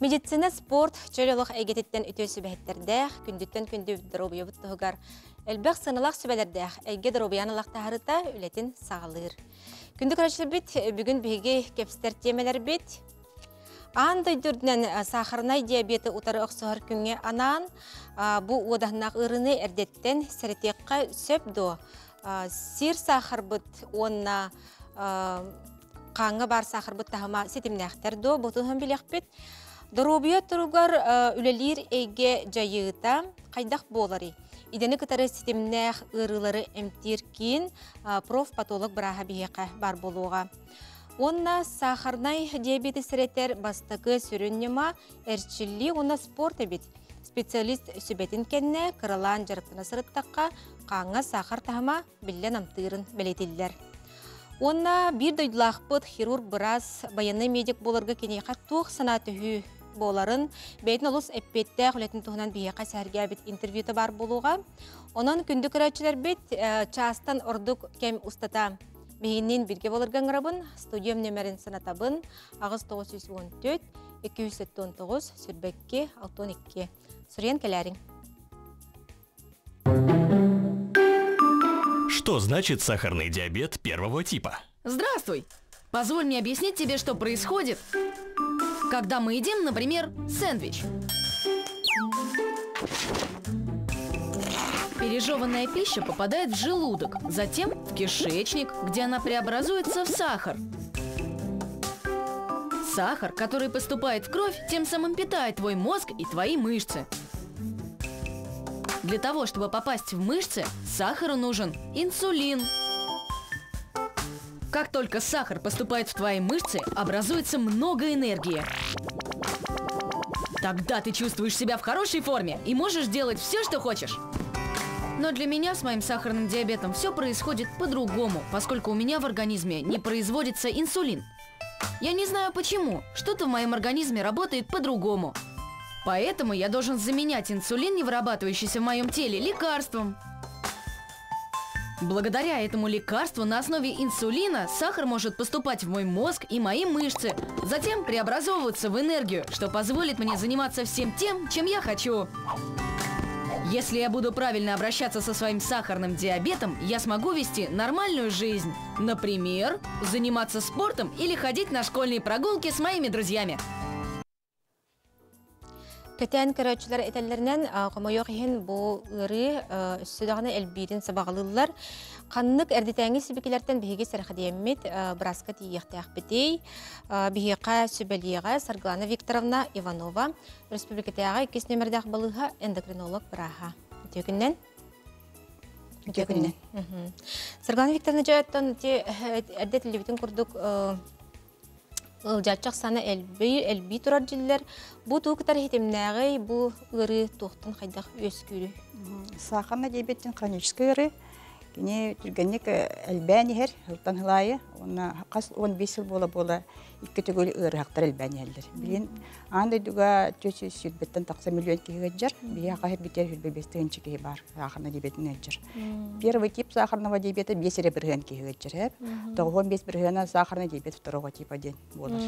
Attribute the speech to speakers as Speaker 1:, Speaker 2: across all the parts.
Speaker 1: Медицина, спорт, чөлөлөх әйгететтен үтө сүбәһеттердәх, күндүттен күндү дробия буттыгар. Элбәк сыналак сүбәләрдәх, әйге дробияналак тахарыта үлетин сағалыр. Күндү карачлы бит, бүгүн биге кепстер темелер бит. Андай дүрдінен сахарнай диабеты утары оқсығыр күнге анан, бу одахнақ ырыны әрдеттен сәрітеққа сөп до. Сир сахар бұт, онна қаңы бар сахар бұт тағыма сетімнәқтер до, бұтығын білек бит. Дробия тұруғар үлелер әйге жайығыта қайдақ болары. Идені кітары сетімнәқ ырылары әмтіркін профпатолог бұраға бейеқі бар болуға. Онна сахарнай диабеті сіретер бастықы сүріннема әрчілі онна спорт әбет. Специалист сүбетін кәнне қырылан жарықтына сырыттаққа қаңа сахар тағыма білен амтырын білетелілер. Онна бір дойдылақ бұд хирург біраз баяны медик болырғы кенеқа тоқ санаты хүй боларын бәйтін олыс әппетті құлетін тұғынан бейеқа сәрге әбет интервьюті бар болуға. Онан күнді күрәтшілер бет частан ордық кәм ұстата. Бейіннен бірге болырған ғырабын, студиям нөмерін санатабын, ағыз 914-279 сүрбәкке 62. Сүрен кәләрің.
Speaker 2: Что значит сахарный диабет первого типа?
Speaker 3: Здравствуй! Позволь мне объяснить тебе, что происходит, когда мы едим, например, сэндвич. Пережеванная пища попадает в желудок, затем в кишечник, где она преобразуется в сахар. Сахар, который поступает в кровь, тем самым питает твой мозг и твои мышцы. Для того, чтобы попасть в мышцы, сахару нужен инсулин. Как только сахар поступает в твои мышцы, образуется много энергии. Тогда ты чувствуешь себя в хорошей форме и можешь делать все, что хочешь. Но для меня с моим сахарным диабетом все происходит по-другому, поскольку у меня в организме не производится инсулин. Я не знаю почему, что-то в моем организме работает по-другому. Поэтому я должен заменять инсулин, не вырабатывающийся в моем теле, лекарством. Благодаря этому лекарству на основе инсулина сахар может поступать в мой мозг и мои мышцы, затем преобразовываться в энергию, что позволит мне заниматься всем тем, чем я хочу. Если я буду правильно обращаться со своим сахарным диабетом, я смогу вести нормальную жизнь. Например, заниматься спортом или ходить на школьные прогулки с моими друзьями.
Speaker 1: Көтен көрәтшілер әтәлерінен қомайоқ ехен бұл ұры үстідағыны әлбейден сабағылылар. Қаннық әрдетәңі сөбекелерден бігі сәрқадемет бірасқа дейіқтәқ бітей. Бігі сөбелеға Сарглана Викторовна Иванова, республикатаға 2 нөмірдәқ балыға эндокринолог бұраға. Өтегіннен? Өтегіннен. Сарглана Викторовна жайттан әрдетілі бітін құрдық Жатчақ саны әлбей тұрар жылер. Бұ туғытар хетемнәғай, бұ ұры тоқтын қайдақ өскүрі.
Speaker 4: Сахарна диабеттен хронический ұры. Кене түргеннек әлбәні әр, ұлттан ғылайы. Оны қас 15 жыл бола-бола екі түгілі ұры хақтар әлбәні әлдір. Білен, аңдай дуға 400 сүйтбеттен тақса миллион кейі жар. Бия қағыр бітер үлбебестігінші кейі бар сахарна диабетін әлдір. Первый тип сахарного диабета 5 бірген кейі жар. 15 біргена сахарный диабет второго типа день болар.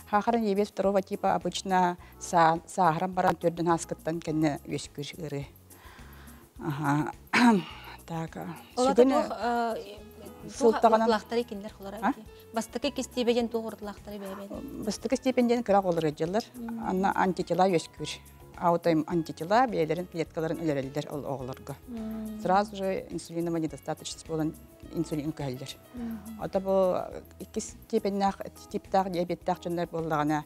Speaker 4: Сахарный диабет второго типа обычно сахаран баран түрден аскыттан кәне өскүр ұры. Так.
Speaker 1: Олата бұғылақтары кендер қолар әйті? Бастықы кестебеден тұғырдылақтары бәйбәді?
Speaker 4: Бастықы степенден кірақ олар өджелер. Анна антитела өскүр. Аутайм антитела бәйлерін клеткаларын өлерелдер ол оғыларға. Сразу же инсулинома недостаточность болан инсулин кәлдер. Ота бұл 2 типтағы диабеттақ жөнлер болағына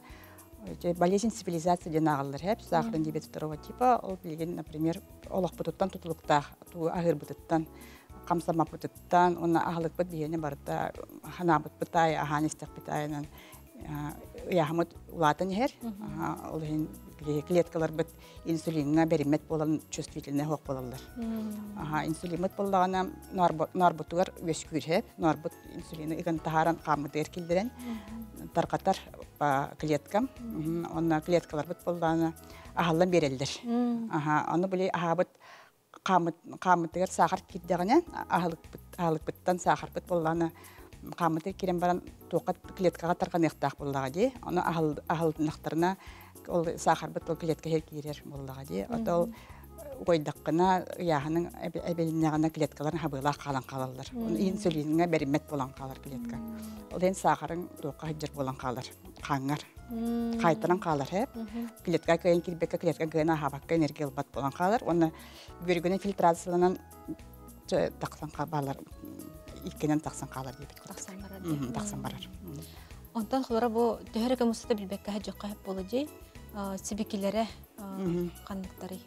Speaker 4: болезнь цивилизации ден ағылыр. Хәп сахарный диабет второго типа, ол білген, например, олақ бұтыттан тұтылықтақ, ағыр бұтыттан, қамсама бұтыттан, оны ағылық бұт бейені барыда, хана бұт бұтай, аған істек бұтайынан ұяғымыт ұлатын ер. Ол клеткалар бұт инсулинға беремет болан чувствительный хоқ болалар. Инсулин бұт болағына нарбұтығар өскүр хәп, нарбұт инсулины иған тағаран қамыды еркелдерен, тарқатар клеткам, онна клеткалар бұт болағына ағалдан берелдер. Оны біле ағабыт қамытығар сахар кеддіғіне, ағалық бұттан сахар бұт болағына қамыты керен баран тоқат клеткаға тарқан еқтақ болаға де, оны ағылдынақтарына ол сахар бит ол клетка хер кирер боллага ди. Атол ойдаккына яхының әбелиннәгәнә клеткаларын хабыла калан калалар. Инсулинга беримет болан калар клетка. Ол ен сахарын тоққа хиджер болан калар. Каңар. Кайтаран калар хеп. Клетка кайын кирбеккә клетка гына хабакка энергия албат болан калар. Оны бөргөнә фильтрацияланан тақсан кабалар. Икенен тақсан калар дип. Тақсан барар.
Speaker 1: Онтан холора бу төһөрөкө мусты билбеккә хаҗыкка хеп болыжы. Сибикиләре кандыктары.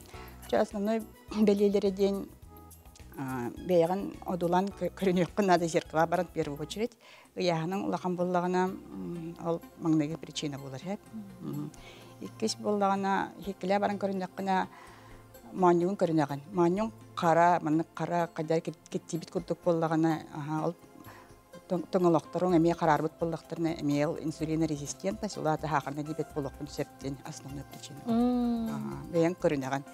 Speaker 4: Основной белелері ден бейган одулан көрінеққын ады зеркала баран в первую очередь. Яғының ұлақан болағына ол маңнегі причина болар. Иккес болағына хекілі баран көрінеққына маанюғын көрінеған. Маанюғын қара, маңнық қара, қадар кеттебіт күрдік болағына ол тоңылықтырың әме қарарбыт болақтырына әме инсулина резистентность, олады хақырна дебет болақпын септен основной причина. Бәйін көрінеған.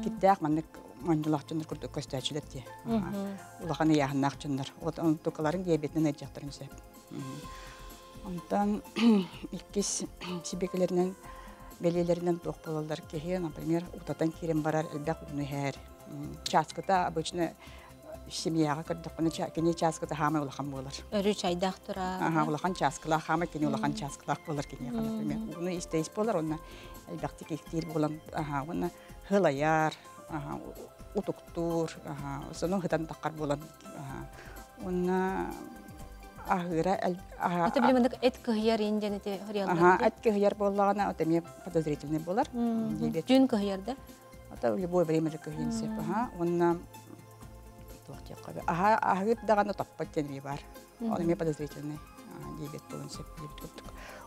Speaker 4: Кеттәқ маңнық маңнылақ жыныр күрдік көстәчілер де. Олақаны яғыннақ жыныр. Оның тұқыларын диабетінен әджақтырын сеп. Онтан иккес себекелерінен белелерінен тоқ болалар кеге, например, утатан керем барар әлбәқ ұны әр. Часкыта обычно семьяға кірдіқпіні кене часкыта хамай улақан болар.
Speaker 1: Өрі чайдақ тұра.
Speaker 4: Улақан часкылақ, хамай кене улақан часкылақ болар кене. Оны істейс болар, оны әлбәқті кектер болан, оны хылаяр, утуктур, соның хытан таққар болан. Оны ахыра...
Speaker 1: Это біліміндік әт көхияр енден әте хыриялар?
Speaker 4: Әт көхияр болағына өтеме подозрительный болар.
Speaker 1: Жүн көхиярда?
Speaker 4: Это в любое время көхиенсеп. Оны ахыр дағаны таппат тенбей бар. Ол эме подозрительный диабет болын сеп.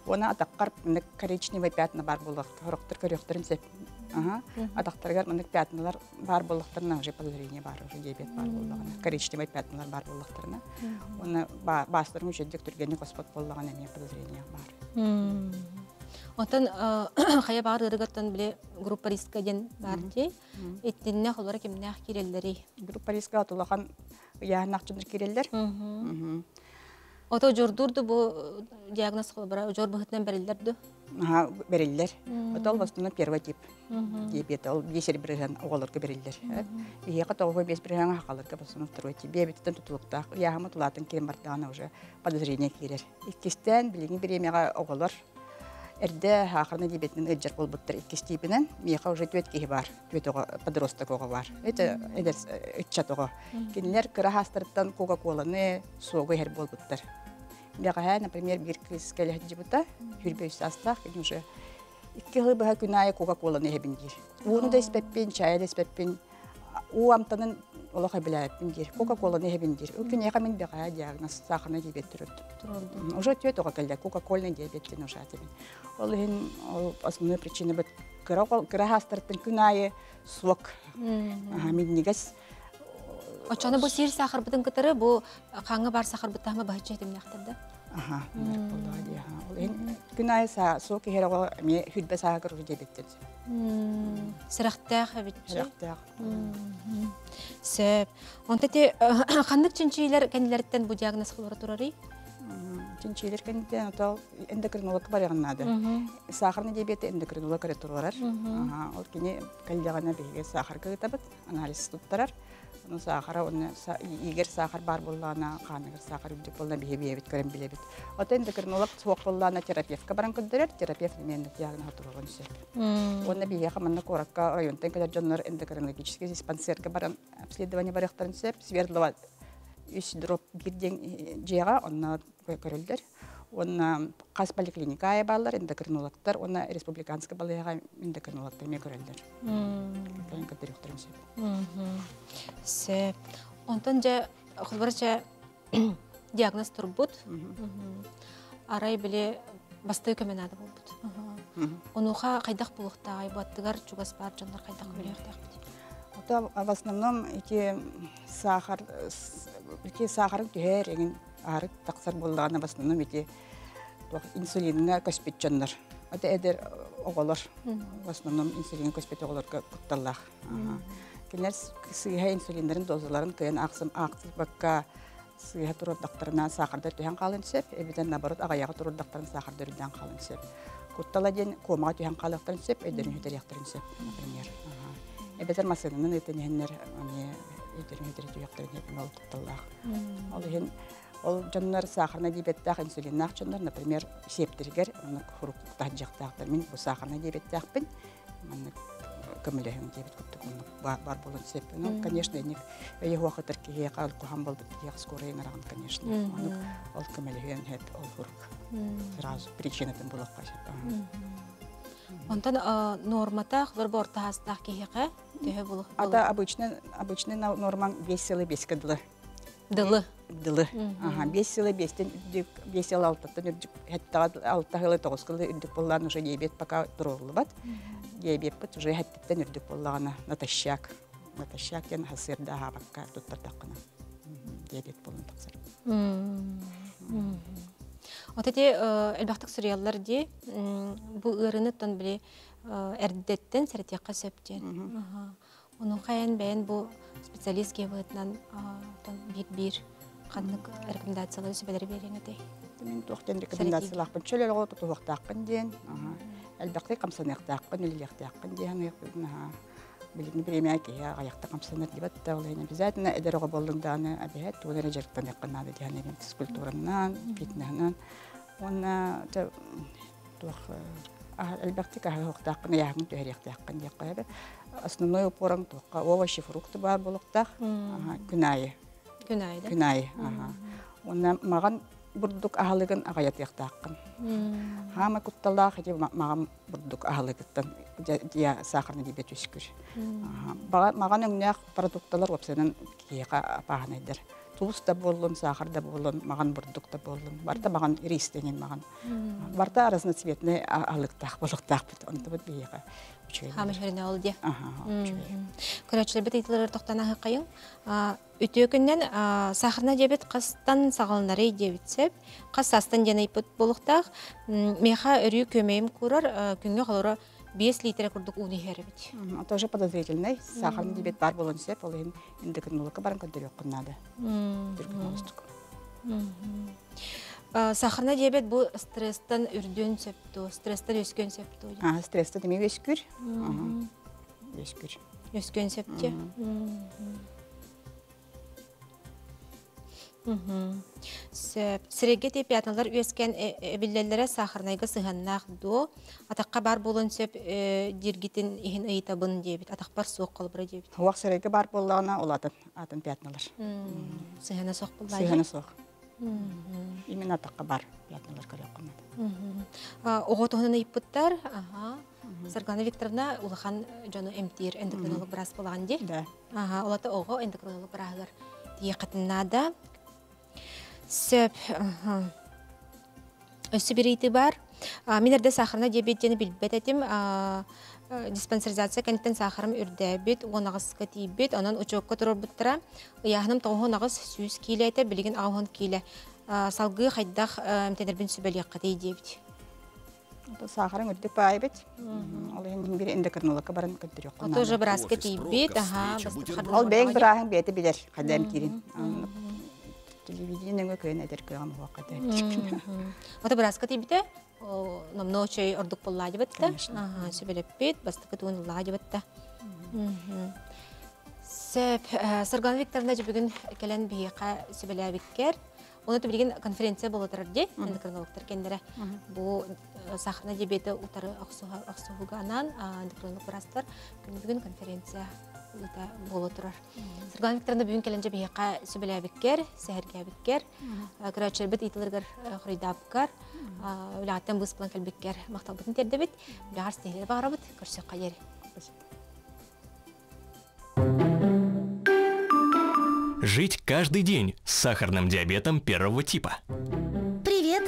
Speaker 4: Оны атаққар коричневый пятна бар болық. Хорықтыр көріқтірін сеп. Атақтарғар мұндық пятналар бар болықтырына уже подозрение бар, уже диабет бар болығына. Коричневый пятналар бар болықтырына. Оны бастырың үшедік түргені қоспат болығына эме подозрение бар.
Speaker 1: Отан қая бағыр ұрығаттан біле группа риска ден бар де, еттеніне қолары кемнәқ керелдері?
Speaker 4: Группа риска атылаған яғынақ жыныр керелдер.
Speaker 1: Ото жордурду бұл диагноз қолы бұра, жор бұғытынан бәрелдерді?
Speaker 4: Берелдер. Ото ол бастына первый тип диабет, ол бесер бірген оғалырға берелдер. Еқі тоғы бес бірген ақалырға бастына второй тип. Диабеттен тұтылықтақ, яғымы тұлатын керем бардағына уже подозрение керер. Иккестен білеген бір емеға оғалыр. Әрді ақырына диабетінің өджер бол бұттыр иккес типінен, меқа уже төт кейі бар, төт подросток оғы бар. Это өтчат оғы. Кенілер кіра хастырыттан кока-коланы соғы әр бол бұттыр. Меға, например, бір кіз кәлі әді бұта, хүрбөйсі астақ, кені уже икки ғыбыға күнайы кока-коланы әбіндер. Оны да іспәппен, чайы да іспәппен, уамтанын олаға біләппендер, кока-коланы әбіндер. Өкін еға мен беға диагноз сақырна диабет түрілді. Уже төт оға кәлі, кока-коланы диабеттен уже әтемен. Ол ең основной причина бұд кіра хастырыттың күнайы суық, меднегіз.
Speaker 1: Очаны бұл сер сақыр бұдың күтірі, бұл қаңы бар сақыр бұттағымы бағытшы етімін яқтырды?
Speaker 4: Күнайы суық ехер оға хүлбе сағыр ұжы диабеттен.
Speaker 1: Сырақтақ әбітші?
Speaker 4: Сырақтақ.
Speaker 1: Сөп. Онта те қандық чүнчейлер кәнелерден бұл диагноз қылыры тұрары?
Speaker 4: Чүнчейлер кәнелерден отал эндокринолог бар яғынады. Сақырны диабеті эндокринолог көрі тұрғарар. Ол кене кәлдеғана бейге сақыр көгітабыд, анализ тұттарар. Оны сақыра, егер сақыр бар болағына, қанығыр сақыр үлдік болағына бейбет көрін білебет. Ота эндокринолог соқ болағына терапевтка баран көндірер, терапевт неменді диагноз тұрған сөп. Оны бейге қаманны қораққа районтан кәдер жонлар эндокринологический диспансерге баран обследование барықтарын сөп, Свердлова 3 дроп бірден жеға, онына көрілдер. Оны қас поликлиникая балар, эндокринологтар, оны республиканская балыға эндокринологтар ме көрілдер. Кәлін көндер өқтірін сөп.
Speaker 1: Сөп. Онтан жа, құлбарыча диагноз тұр бұд. Арай біле басты көмен ады бұл бұд. Онуға қайдақ бұлықтағай бұаттығар, чугас бар жанлар қайдақ бөлі өқтіғ бұд.
Speaker 4: В основном эти сахарын түйер еңін ары тақсар болдағына в основном эти инсулинға көспет жанлар. Это әдер оғалар. В основном инсулинға көспет оғаларға құтталлақ. Келер сыйға инсулиндерін дозаларын көйен ақсыз баққа сыйга турдактарына сахарда түһән калын сеп, эбиден наоборот агаяга турдактарын сахарда үрдән калын сеп. Куттала ден комага түһән калыктарын сеп, эдерин хәтеряктарын сеп, например. Эбетер масынын этеннер аны эдерин хәтеряктарын сеп мал кутталлах. Ол жаннар сахарна диабеттах инсулиннах жаннар, например, септиргер, аны хуруктан жактактар. Мен бу сахарна диабеттахпын. Мен көмөлөһүн диабет күттүк бар болон сеп. Ну, конечно, ник вакыттар кие калку хамбал бит скорее нараган, конечно. Ол көмөлөһүн хет ол хурук. Сразу причинатын булак кайсып.
Speaker 1: Онтан нормата хлор бортастах киеге төһө булак.
Speaker 4: Ата обычно норман 5 сылы 5 кыдлы.
Speaker 1: Дылы.
Speaker 4: Ага, 5 сылы 5тен 5 сылы 6тан үрдүк. Хәтта 6 сылы 9 кылы үрдүк буллан уже диабет пока турулы бат. Диабет бит уже хәттен үрдүк буллагана натощак. Натощак ен хасырда хабакка туттардакына. Диабет булын таксыр.
Speaker 1: Отете элбактык сериаллар ди бу ырыны тон биле эрдеттен сертекка сөптен. Onun xayan бәйін бұл специалист кебетнан бир қандық рекомендациялар сөбелері берен өтей.
Speaker 4: Мен тоқтен рекомендациялақпын. Чөлел ғоты тоқтақпын ден. Әлбәқті қамсанықтақпын, үлілектақпын ден. Білігіні біреме әкея аяқта қамсаныр дебатта олайын. Обязательно әдер оға болдыңдағыны әбәйет. Туғын әрі жарықтан яқынады дегенерін физкультураннан, фитнахынан. Оны әлбәқті қағықтақпын, аяғын түйеректақпын деп қойабы. Основной упором тоққа овощи, фрукты бар болықтақ. Күнайы. Күнайы. Оны маған бұрдық ағалығын ағаят яқтақпын. Хама күтталақ әде маған бұрдық ағалығыттан сақырны дебет өскір. Маған өңнәқ продукталар өпсенің кейеға апағын айдыр. Туыз да болын, сахар да болын, маған бұрдық да болын. Барта маған рейстенен маған. Барта арасына цветіне ағалықтақ, болықтақ бұд. Онты бұд бейеға.
Speaker 1: Хамы жүріне ол де. Көрәтшілер біт етілер тоқтана қайың. Үті өкінден сахарна дебет қастан сағалынары дебетсеп, қас астан дені бұд болықтақ. Меха үрі көмейім көрір, күнге қалыры 5 литр күрдік уны хәрі біт.
Speaker 4: Это уже подозрительный. Сахарный дебет бар болын сеп, ол ең ендікінлікі барын көндірі өкіннады.
Speaker 1: Сахарна диабет бұл стресстен үрден сөпту, стресстен өскен сөпту.
Speaker 4: Стресстен деме өскүр. Өскүр.
Speaker 1: Өскен сөпте. Сіреге тепиятналар өскен әбіллелері сахарнайға сығаннақ до. Атаққа бар болын сөп дергетін ехін ұйытабын дебет. Атақ бар соқ қалбыры дебет.
Speaker 4: Уақ сіреге бар болағына ол атын пиятналар.
Speaker 1: Сығана соқ бұл
Speaker 4: Сығана соқ. Именно атаққа бар пиятналар көрек қонады.
Speaker 1: Оғытығынан ұйыппыттар. Саргана Викторовна ұлыған жоны әмтер эндокринолог біраз болған де. Олаты оғы эндокринолог бірағылар дейқітіннада. Сөп, өсі бір еті бар. Менерде сахарна диабеттені білбет әтім. Диспансеризация кәнеттен сахарым үрдәбет, оғынағысқа тейбет, онан ұчуыққа тұрыр бұттыра. Яғыным тоғынағыз сүйіз кейлі әті, білген ағын кейлі. Салғы қайдақ әмтенербін сөбәліққа дейдебет.
Speaker 4: Сахарың үрдік бай бет. Ол ең бір эндокринологқа барын көндірі өққынады.
Speaker 1: Тоже біразға тейбет.
Speaker 4: Ол бәйін бір ағын бәйті білер, қадам керін. Телевидениеге көйін әдер көйін уақыты.
Speaker 1: Ота біразға тейбеті? Намночай ордук поллади бетта. Сөбелеппет, бастықы туын лади бетта. Сөп, Саргана Викторовна бүгін кәлен бейіқа сөбеләбеккер. Оны білген конференция болу тұрарди, эндокринологтар кендері. Бұл сахарна дебеті ұтары ақсуғанан эндокринолог бірастар бүгін конференция болу тұрар. Саргана Викторовна бүгін кәленже бейіқа сөбеләбеккер, сәхіргәбеккер, көрәтшер біт итілергер құридабықкар. Үләттен бұс бұлан кәлбеккер мақтал бұтын терді бет, үләғар стейлер бағыра бұт, көрсек қайер.
Speaker 2: Жить каждый день с сахарным диабетом первого типа.
Speaker 5: Привет!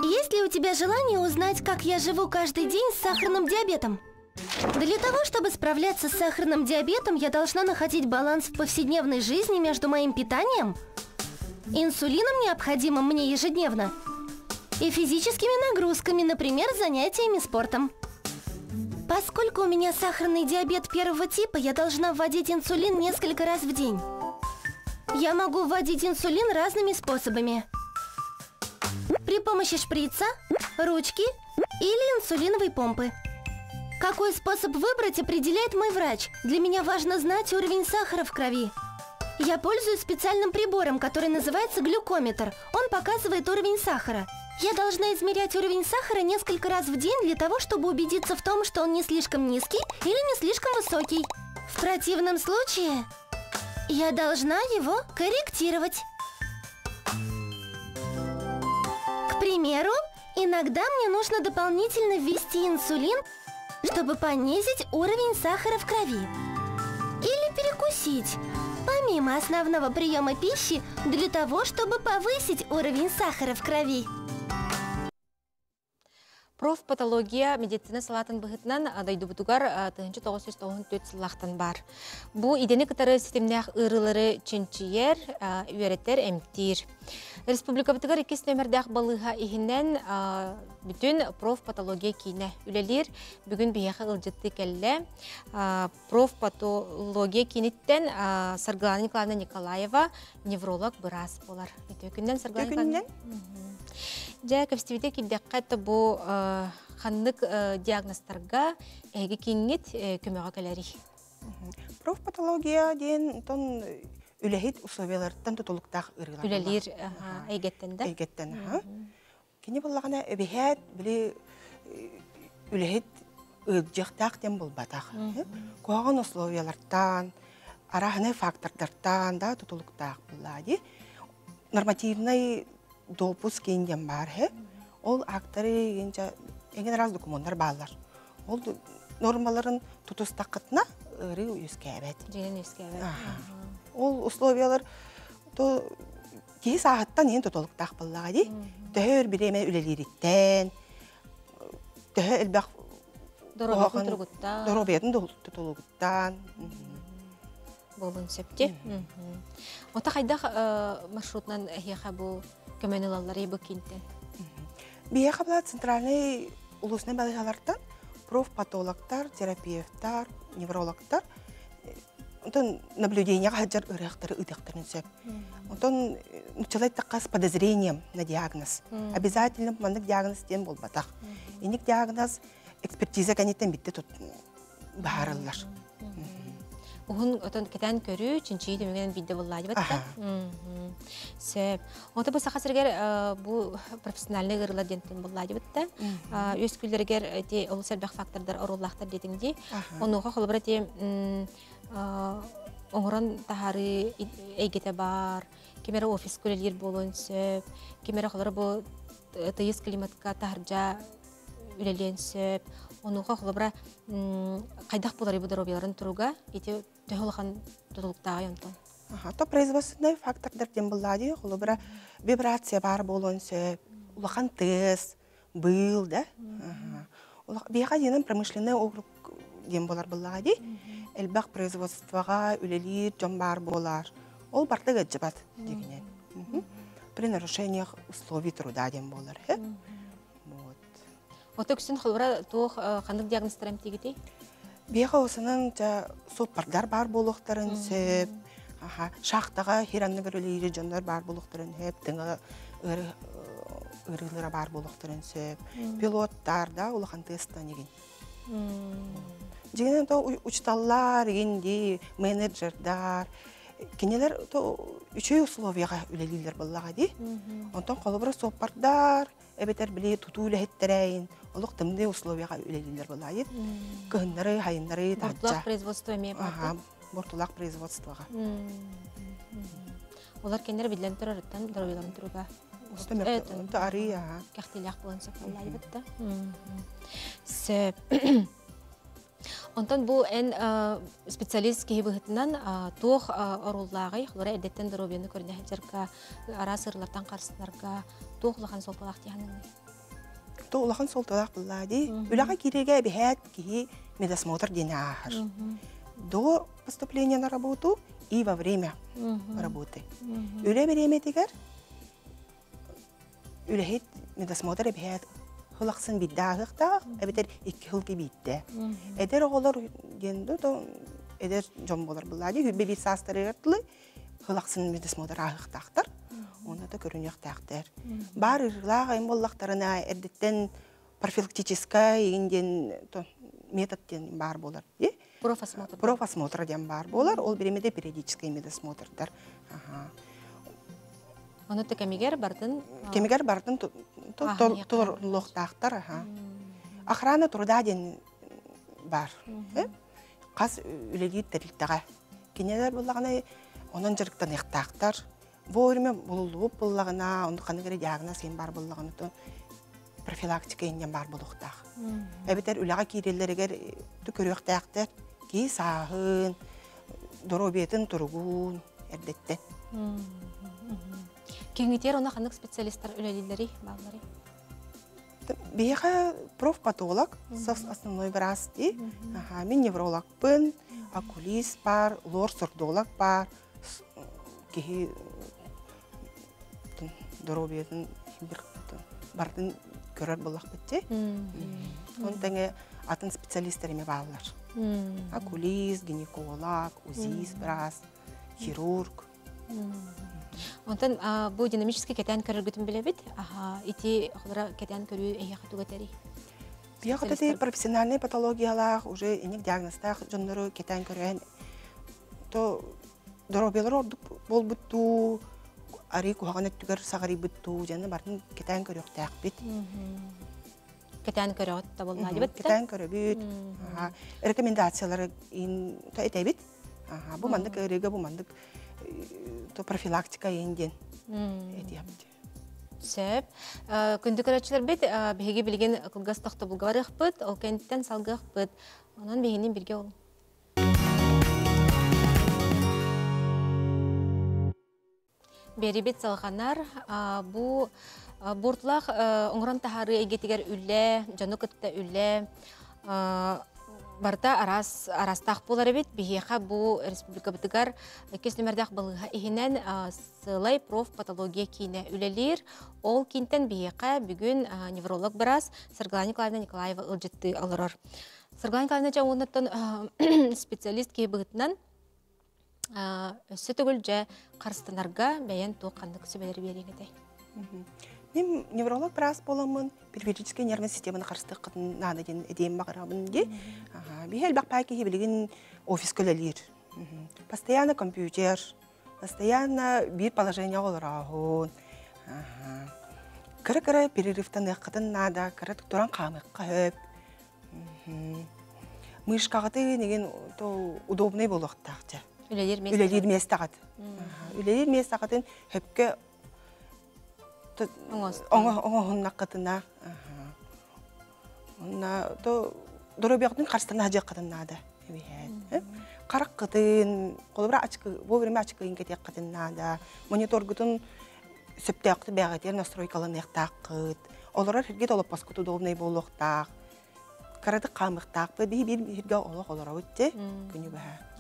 Speaker 5: Есть ли у тебя желание узнать, как я живу каждый день с сахарным диабетом? Для того, чтобы справляться с сахарным диабетом, я должна находить баланс в повседневной жизни между моим питанием, инсулином, необходимым мне ежедневно, и физическими нагрузками, например, занятиями спортом. Поскольку у меня сахарный диабет первого типа, я должна вводить инсулин несколько раз в день. Я могу вводить инсулин разными способами. При помощи шприца, ручки или инсулиновой помпы. Какой способ выбрать, определяет мой врач. Для меня важно знать уровень сахара в крови. Я пользуюсь специальным прибором, который называется глюкометр. Он показывает уровень сахара. Я должна измерять уровень сахара несколько раз в день для того, чтобы убедиться в том, что он не слишком низкий или не слишком высокий. В противном случае я должна его корректировать. К примеру, иногда мне нужно дополнительно ввести инсулин, чтобы понизить уровень сахара в крови. Или перекусить, помимо основного приема пищи, для того, чтобы повысить уровень сахара в крови.
Speaker 1: Профпатология медицина салатын быхытынан дайдубутугар 1994 сыллахтан бар. Бу идени кытары системнях ырылары ченчиер, үйреттер эмтир. Республика бутугар 2 номердах балыға ихинен бүтін профпатология кейіне үлелер. Бүгін бияқы ылжытты кәлі. Профпатология кейінеттен Сарглана Николаевна Николаева невролог бұрас болар. Өкінден Сарглана Николаевна? Жа көпстебеде келдеққатты бұл қандық диагностарға әйгі кеңет көмеға кәләрі.
Speaker 6: Профпатология ден тон үләхет условиялардан тұтылықтақ ұрғылар.
Speaker 1: Үләлер әйгеттен да?
Speaker 6: Әйгеттен. Кені болағана өбехет білі үләхет ұлжықтақ ден бол батақ. Қоған условиялардан, араханы фактордардан да тұтылықтақ болады. Нормативный допуск кейінден бар. Ол актары еңген раз документтар балар. Ол нормаларын тұтыстақытына ұры өскәбет.
Speaker 1: Жеген өскәбет.
Speaker 6: Ол условиялар кей сағыттан ең тұтылықтақ болады. Төхір біреме үлелеріттен, төхір әлбәқ доробетін тұтылықтан.
Speaker 1: Болын сөпте. Ота қайдақ маршрутнан әйеға бұл көмөнілалары бұл кенттен?
Speaker 6: Бияқа бұлады центральный ұлысына бәліғалардан профпатологтар, терапевтар, неврологтар наблюдение хаджар ырыхтары ыдыктарын сөп. Онтон началать такая с подозрением на диагноз. Обязательно мандык диагноз тен бол батак. Иник диагноз экспертиза канеттен битте тут баарылар.
Speaker 1: Угун отон кетен көрү чинчи демеген видео боллайды батта. Сөп. Онта бу сахасыргер бу профессиональный гырла дентен боллайды батта. Өз күлдергер те олсалбак фактордар оруллактар дедиңди. Онуга холбара те оңрон тахары эйгете бар. Кемере офис күлелер болон сөп. Кемере холбара бу тыйыз климатка тахаржа үлелен сөп. Онуға холбара кайдак болар бу дробияларын туруга эти төһөлхан тутулуктагы онтон.
Speaker 6: То производственный фактордар ден булады, холбара вибрация бар болон сөп. Улахан тез был, да? Бияга денен промышленный округ ден болар булады. Элбак производствога үлелер жон бар болар. Ол бартыгы жыбат дегенен. При нарушениях условий труда ден болар.
Speaker 1: Ота күсін холбара туох қандық диагностарам тегетей?
Speaker 6: Бияға осының соппардар бар болуқтарын сөп, шақтаға хиранны көрілері жондар бар болуқтарын сөп, тыңы ұрылыра бар болуқтарын сөп, пилоттар да олақан тестан еген. Дегенен учталлар, егенде, менеджердар, кенелер үшөй условияға үлелілер болуға де. Онтан қолыбыра соппардар, әбетер біле тұту үләхеттерәйін, олық тымды условияға үлелілер болайы. Кығындары, хайындары, тағджа.
Speaker 1: Бортулақ производство ме бар?
Speaker 6: Бортулақ производствоға.
Speaker 1: Олар кендер білден тұрарыттан дұрабиларын тұруға?
Speaker 6: Өті ары,
Speaker 1: Кәқтеліғ болан сөп болайы бітті. Сөп. Онтан бұл ән специалист кейі бұғытынан тоқ оруллағы, олары әдеттен дұрабияны көріне әджерға, ара сырлардан қарсынарға тоқ ұлақан солталақ дейханыңыз?
Speaker 6: Тоқ ұлақан солталақ бұлады. Үліға кереге бәйт кейі медосмотр дене ағыр. До поступления на работу и во время работы. Үлі береме тегер, үліғет медосмотр бәйт Хулақсын биддағықта, әбетер 2 хылғы битті. Әдер оғылар денді, әдер жон болар бұлады, хүббе бит састары ғыртылы, хылақсын медосмотр ағықтақтар, оны да көрінектақтар. Бар ырғылақ айын боллақтарына әрдеттен профилактическая егінден методтен бар болар.
Speaker 1: Профосмотр.
Speaker 6: Профосмотр ден бар болар, ол беремеде периодический медосмотрдар.
Speaker 1: Оны да кемегер бардың?
Speaker 6: Кемегер бардың торлықтақтар. Охрана труда ден бар. Қас үлелейді дәрілттіға. Кенелер болағына онын жырықтан еқтақтар. Вовремя болулуып болағына, онды қаны кере диагноз ен бар болағына профилактика енен бар болуқтақ. Әбетер үліға кейрелерігер түкөріқтақтар, кей сағын, доробетін тұрғын, әрдеттен.
Speaker 1: Кеңгетер оны қандық специалисттар үлелелері бағылары?
Speaker 6: Бейға профпатолог, основной біраз дей. Мен невролог пын, окулист бар, лор-сордолог бар, кей доробетін бардың көрер болақ бітте. Онтаңы атын специалистеріме бағылар. Окулист, гинеколог, узист біраз, хирург.
Speaker 1: Онтан бұл динамический кетен көрер күтін біле біт, ити қолыра кетен көрі әйе қату көтері?
Speaker 6: Бияқ өте профессиональный патологиялар, уже енек диагностақ жонлары кетен көрен. Доробелер ордық бол бұтту, ари куһаган өттүгөр сагари бүтту жана бардын кетен көрөктәк бит.
Speaker 1: Кетен көрөт та болмады бит.
Speaker 6: Кетен көрөбүт. Рекомендациялары ин та этебит. Бу мандык эреге бу мандык то профилактика енден. Этебит.
Speaker 1: Сөп. Күндү көрөчүлөр бит беги билген кылгас токто булгарык бит, ол кенттен салгык бит. Онун бегинин бирге ол. Берибет салғанар, бұл бортлақ оңыран тахары егетігер үлі, жаны күтті үлі, барда арастақ болар бет, бейеқа бұл республика бұтығар кес нөмірдақ бұлыға ехінен сылай профпатология кейіне үлелер. Ол кенттен бейеқа бүгін невролог біраз Сырғала Николаевна Николаева ұлжетті алырыр. Сырғала Николаевна жауынаттан специалист кей бұғытынан өсі түгіл жа қарыстанарға бәйен тоққандық сөбелер берегеде.
Speaker 6: Мен невролог біраз боламын, периферический нервный системаны қарыстық қытын нады ден әдейін мағырабын де. Бейхел бақпай кейі білген офис көлелер. Постоянно компьютер, постоянно бір положение олар ағын. Кірі-кірі перерывтан қытын нада, кірі тұран қамық қып. Мышқағыты неген удобный болуқтақты. Үлелер местағат. Үлелер местағатын хөпке оңығынна қытына. Доробияқтың қарыстана ажық қытыннады. Қарық қытын, қолыбыра вовремя ачықығын кетек қытыннады. Монитор күтін сөптеқті бәғетер настройкалын еқтақ қыт. Оларар хіргет олып басқыт удобный болуқтақ. Қарады қамықтақ. Bir hірге олық олар өтте. Күні бәға.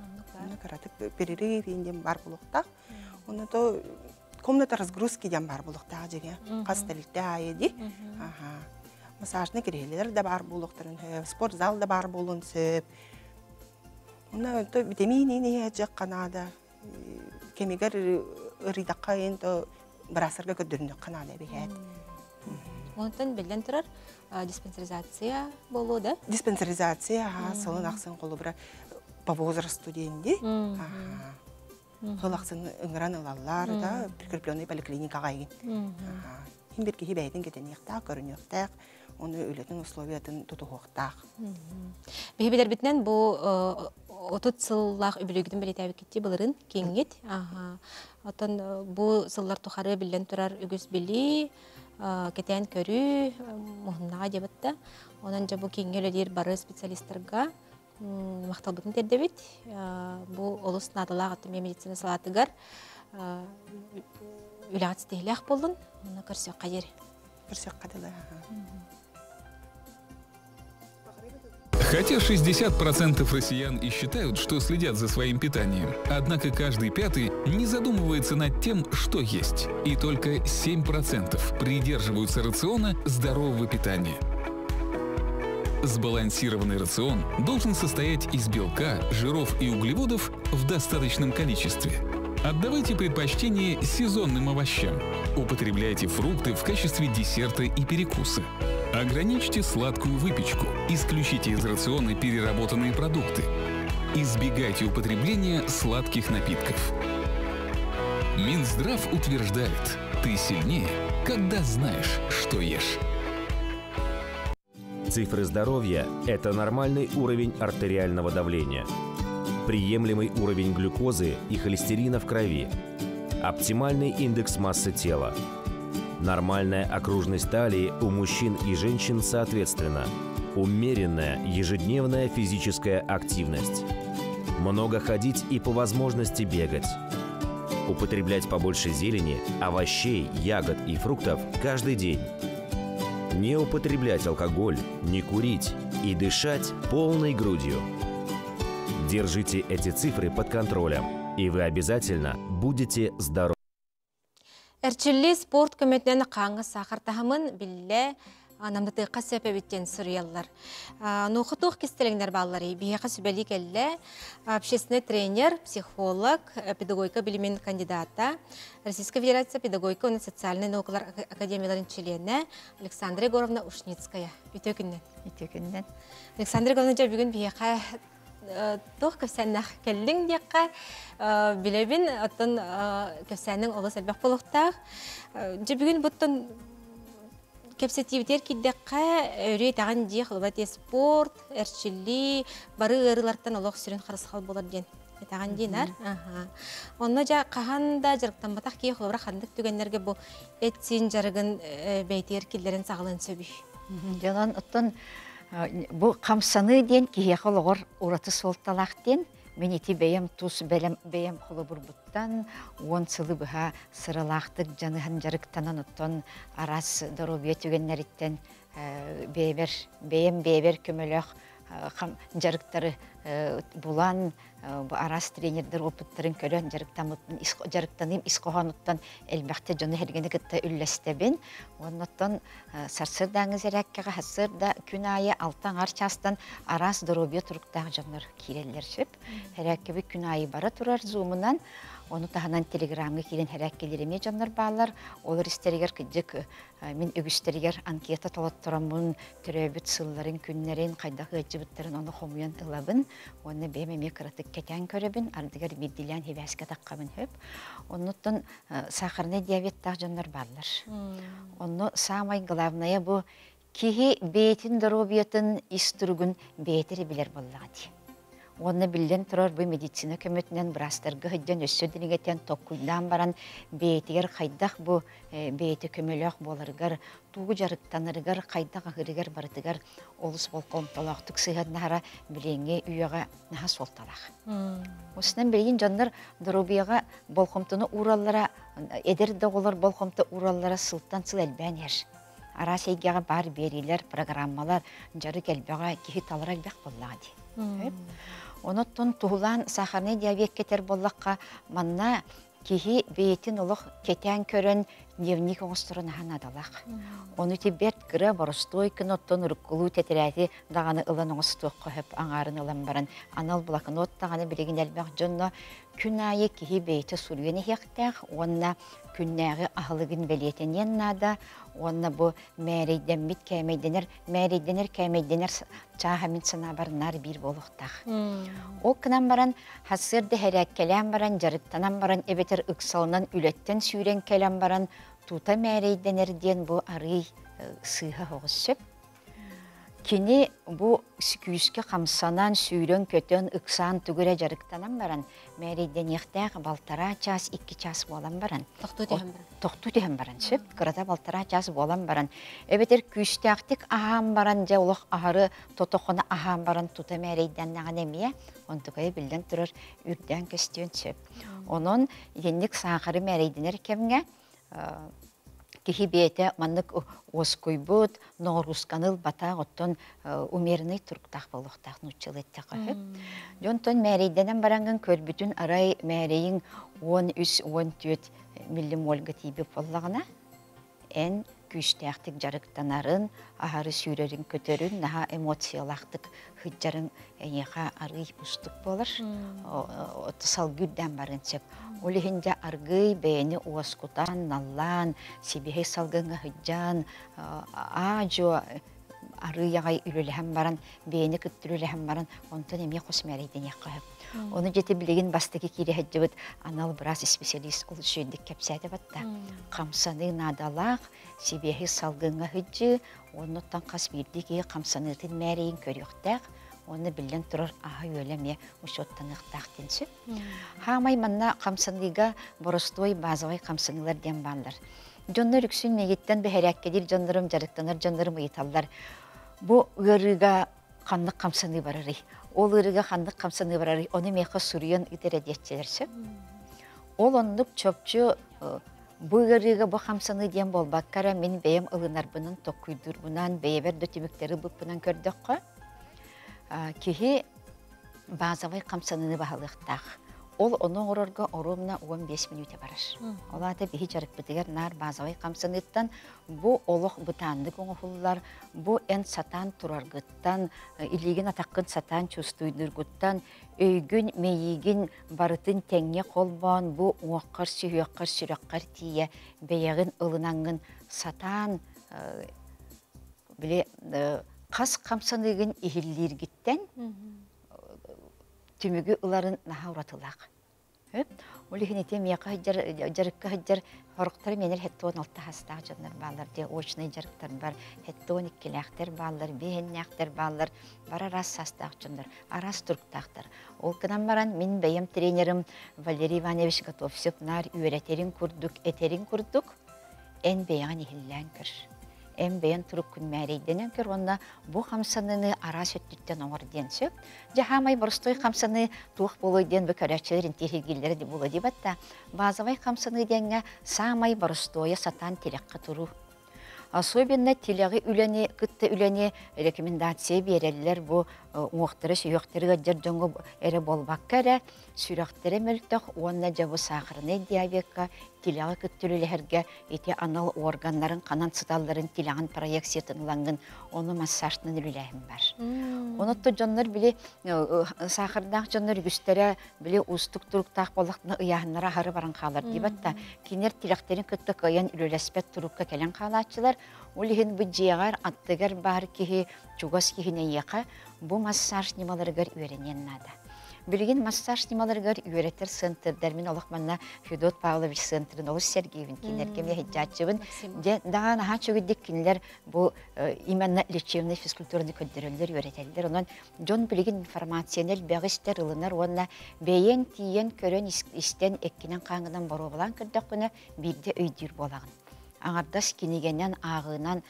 Speaker 6: Каратып перерыв енден бар болуқтақ. Оны то комната разгрузки ден бар болуқтақ жеге. Қастылікті айеди. Массажны керейлер де бар болуқтарын, спортзал да бар болуын сөп. Оны то витаминini жақ қанады. Кемегер ұридаққа енді бірасырға көдірінді қанады бейет.
Speaker 1: Онытын білден тұрар диспенсаризация болу да?
Speaker 6: Диспенсаризация, сылын ақсын қолы бірі по возрасту денде. Хылақсын ұңыран ұлалар да, прикрепленный поликлиникаға еген. Химбір кейі бәйдің кетен еқтақ, көрін еқтақ, оны өлетін условиятын тұту хоқтақ.
Speaker 1: Бейбелер бітінен бұл 30 сыллақ үбілігдің білет әбі кетті бұлырын кеңгет. Отын бұл сыллар тұқары білден тұрар үгіз білі, кетен көрі, мұхыннаға дебітті. Онан жа бұл кеңгелер бары специалисттарға мақтал бұтын тердебет. Бұл олыс надылақ аттым медицина салатығар үләғат стейләқ болын. Оны көрсек қадер.
Speaker 6: Көрсек қадылы.
Speaker 7: Хотя 60% россиян и считают, что следят за своим питанием, однако каждый пятый не задумывается над тем, что есть. И только 7% придерживаются рациона здорового питания. Сбалансированный рацион должен состоять из белка, жиров и углеводов в достаточном количестве. Отдавайте предпочтение сезонным овощам. Употребляйте фрукты в качестве десерта и перекуса. Ограничьте сладкую выпечку. Исключите из рациона переработанные продукты. Избегайте употребления сладких напитков. Минздрав утверждает, ты сильнее, когда знаешь, что ешь.
Speaker 8: Цифры здоровья – это нормальный уровень артериального давления, приемлемый уровень глюкозы и холестерина в крови, оптимальный индекс массы тела, нормальная окружность талии у мужчин и женщин соответственно, умеренная ежедневная физическая активность, много ходить и по возможности бегать, употреблять побольше зелени, овощей, ягод и фруктов каждый день, не употреблять алкоголь, не курить и дышать полной грудью. Держите эти цифры под контролем, и вы обязательно будете здоровы.
Speaker 1: Эрчилли спорт көмөтнен қаңы сақыртағымын білі намдаты қасепе біттен сүриялар. Нұқытуқ кестеліңдер баллары бейеқі сүбәлі кәлі общественный тренер, психолог, педагогика білімен кандидата, Российская Федерация педагогика и социальной наукалар академияларын члены Александра Егоровна Ушницкая. Үте күннен. Александра Егоровна жа бүгін бейеқі тоқ көпсәннақ кәлдің дейқі білебін атын көпсәннің олы сәлбәқ болуқтақ. Жа бүгін бұттын кепсетивтер киддәккә өрей тагын ди хылбат спорт, эрчилли, бары ырылардан олох сүрен харысхал болар ден. Тагын динар. Онна жа каханда жарыктан батак ки хылбара хандык түгеннерге бу этсин жарыгын бейтер киллерин сагылын сөбү.
Speaker 9: Жанан оттон бу камсаны ден кие хологор ураты солталактен мен ити бейем тус бейем холы бурбуттан он сылы быха сыралақтык жаныхан жарыктанан оттон арас здоровье түгеннериттен бейем көмөлөк жарыктары булан арас тренердер опыттарын көрөн жарыктаным искохануттан элбакте жоны хергени кытта үллестебин оннотон сарсыр даңыз эреккеге хасырда күн айы алтан арчастан арас здоровье туруктагы жоннор киреллершип эреккеби күн айы бара турар зумунан onu tahanan telegramga kiren herekkelerime жаннар балар олар истеригер кыдык мен өгүстеригер анкета толоттурамын төрөбүт сылларын күннерин кайдагы жыбыттарын оны хомуян ылабын оны бемеме кыратык кетен көрөбүн ардыгер бидилен хебеске таккабын хөп оннуттан сахарный диабеттаг жаннар балар оны самай главное бу кихи бейтин здоровьетін истургун бейтери билер боллагати Онна билден турар бу медицина көмөтүнөн брастарга хыджан өссөдүнүгетен токуйдан баран бейтигер кайдах бу бейти көмөлөк боларыгар тугу жарыктанырыгар кайдах агырыгар барытыгар олус болком талактык сыйгаднара билеңге үйөгө наха солталак. Осунан берген жандар дробияга болкомтуну ураллара эдерде олар болкомто ураллара сылтан сыл элбенер. Арасейгеге бар берилер программалар жары келбега кихи талар элбек боллагы. Оноттон тугулан сахарный диабет кетер боллакка манна кихи бейтин олох кетен көрөн дневник оңостурун ханадалак. Оны тибет гыра боростой кыноттон уркулу тетерәти даганы ылан оңостук көп аңарын ылан баран анал блокнот даганы билеген элбек жонно күн айы кихи бейти сургени хектак онна күннәге ахлыгын белетенен нада онна бу мәрейден бит кәмейденер кәмейденер чахамин санабарнар бир болуктак. О кынан баран хасырды хәрәккәлән баран жарыктанан баран эбетер ыксалынан үлеттен сүйрен кәлән баран тута мәрейденерден бу арый сыйга хогысып кини бу сүкүскө камсанан сүйрөн көтөн ыксан түгүрө жарыктанан баран мәрейден яктак балтара час 2 час болан баран токту дем баран сөп кырата балтара час болан баран эбетер күстактик ахам баран же улук ахары тотохона ахам баран тута мәрейден наганемия онтугай билден турар үрден көстөн сөп онон ендик сахары мәрейденер кемге кихи бете маннык оскойбут норусканыл бата оттон умерный турктак болуктак нучылыттак хөп. Жонтон мәрейденен баранган көрбүтүн арай мәрейин 13-14 миллимолга тийбеп боллагына эн күштәқтік жарықтанарын, ағары сүйрерін көтерін, наға эмоциялақтық хүджарын әйеға арғый ұстық болыр. Отысал күрден барын сөп. Олығында арғый бәйіні уаскутан, наллан, себеге салғыңа хүджан, ажо арыяғай үліліхен баран, бәйіні күттіліліхен баран, онтан әме қосмәрейден яққағып. Оны жеті білеген бастығы кері әджібіт анал біраз специалист ол жүйіндік кәпсәді батта. Қамсаны надалақ, себеге салғыңа хүджі, оныттан қас бердіге қамсанытын мәрейін көріқтәқ, оны білден тұрар аға өлеме ұшоттан ұқтақтен сөп. Хамай манна қамсаныға боростой базавай қамсанылар ден балдар. Жондар үксін мегеттен бәхәрәккедер жондарым жарықтанар, жондарым ұйыталдар. Бұ ғырыға қандық қамсаны барыры. Ол ғырыға қандық қамсаны барыры. Оны меқа сүрген үтер әдетчелерсі. Ол ондық чөпчі бұ ғырыға бұ қамсаны ден бол. Баққара мен бәйім ұлынар бұнын тоққүйдір бұнан, бәйебер дөтіміктері бұп бұнан көрдік қой. Кеге базавай қамсаныны бағалықтақ. Ол оның орорға орумна 15 минуте барыр. Олады бейі жарық бітігер нар базавай қамсаныттан бұ олық бұтанды көңіғылар, бұ ән сатан тұрарғыттан, илеген атаққын сатан чүстуйдырғыттан, өйгін мейігін барытын тәңе қолбан, бұ оңаққар сүріққар тие, бәйіғін ылынаңын сатан, біле, қас қамсаныгын ихиллергіттен, түмігі ұларын наға ұратылақ. Ол ехін етем яқа жарыққа хаджар хорықтар менер хеттуан алты хастағы жандар балар, де очный жарықтар бар, хеттуан иккеләқтер балар, бейхеннәқтер балар, бар арас састағы жандар, арас тұрқтақтар. Ол кынан баран мен бәйім тренерім Валерий Иванович Готовсев нар үйретерін күрдік, етерін күрдік, ән бейған ихиллән кір. Әм бәйін тұрып күн мәрейденен көр, онна бұ қамсаныны арас өттіттен оңыр денсі. Жахамай бұрыстой қамсаны туық болой ден бұ көрәтшілерін тегілгелері де болы дебатта. Базавай қамсаны денге самай бұрыстойы сатан телекқа тұру. Особенно телеғі үләне, күтті үләне рекомендация берелілер бұ оқтыры, сүйіқтері ғаджар жоңғы әрі болбаққа әрі, сүйіқтері мөлтіқ, онына жабы сақырыны диабетқа, телеғі күттілілерге ете анал органларын, қанан сыталарын телеғын проекциятынлаңын, оны массажтының үләйім бар. Онытты жонлар біле сақырдақ жонлар үгістері біле ұстық тұрықтақ болықтың ұяғынлара ары баран қалар дебатта. Кенер телеқтерін күтті қойын үлелеспет тұрыққа кәлен қалатшылар. Ол ехін бұл жеғар аттығар бар кеге, чуғас кегіне еқа, бұл массаж немаларығар үйренен нада. Білген массаж немаларығар үйретер центрдар, мен олықманна Федот Павлович центрын, олыс Сергеевін, кенеркеме хеджатчыбын. Даған аға чөгідік кенелер бұл именно лечебный физкультурный көндірілдер үйретелдер. Онын жон білген информациянел бәғістер ұлынар, онына бәйен, тиен, көрен, істен, әккенен қаңынан бару болан күрдік күні бірде өйдер болағын. Аңардас кенегенен ағынан,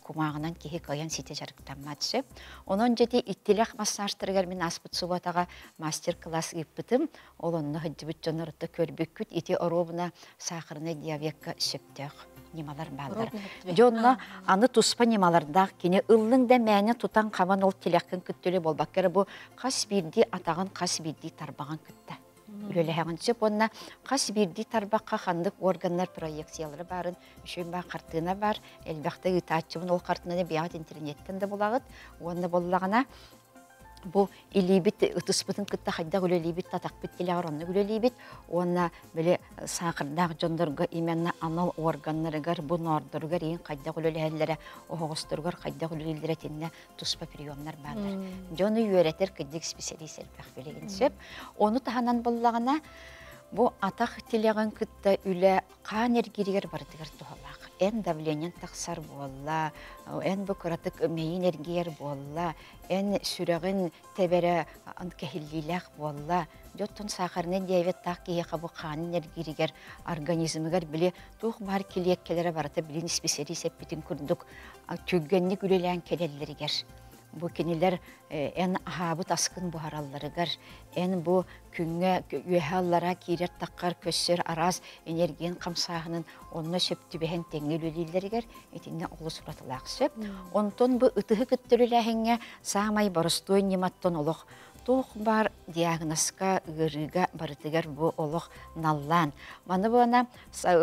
Speaker 9: кумағынан кеге қойан сете жарықтанма түсіп. Onun жеде иттелек массажтырығар мен аспыт субатаға мастер-класс еппітім. Ол онына хүддібіт жонырытты көрбек күт, ете оробына сақырына диабетка сөптіғ. Немалар балдар. Жонна аны туспа немалардақ кені ұллың да мәні тұтан қаман ол телеккін күттілі болбақкері бұл қас бірді атағын қас бірді тарбаған күтті. Үлелі әғын сөп, онына қас бірді тарбаққа қандық органлар проекциялары барын, үшен ба қартына бар, әлбәқті ұтатшымын ол қартына бейат интернеттен де болағыд, онына болағына бұл илибит ұтыспытын күтті қайда үлелейбит, татақ біттелеғар онына үлелейбит, онына біле сақырдақ жондырға именна анал органларығар, бұл нордырғар ең қайда үлелейлері, оғыстырғар қайда үлелейлері теніне тұспа приемнар бағдар. Жоны үйеретер күдік специалист әлбәқ білеген сөп. Оны тағанан болағына бұл атақ телеғын күтті үлі қан ергерігер бардығыр тұғалақ. Ән давлениен тақсар болла, ән бұқыратық мәйін ергер болла, ән сүрағын тәбәрі кәхіллиләқ болла. Жоттын сақарны диабет тақ кейе қабы қанын ергерігер организмігер біле тұқ бар келеккелері барыты білін специалист әппетін күрдік төггенлік үлелән келелерігер. Бұл кенелер ән ағабыт асқын бұхараларығар, ән бұл күнге үйәллара кейрер таққар көссер араз энергиян қамсағының онына сөпті бәхен тәңі өлелерігер, етінде олы сұратылақ сөп. Онтон бұл ұтығы күттірілі әңге сағамай барыстой нематтон олық тух бар диагнозка гырыга барытыгар бу олох наллан. Маны буана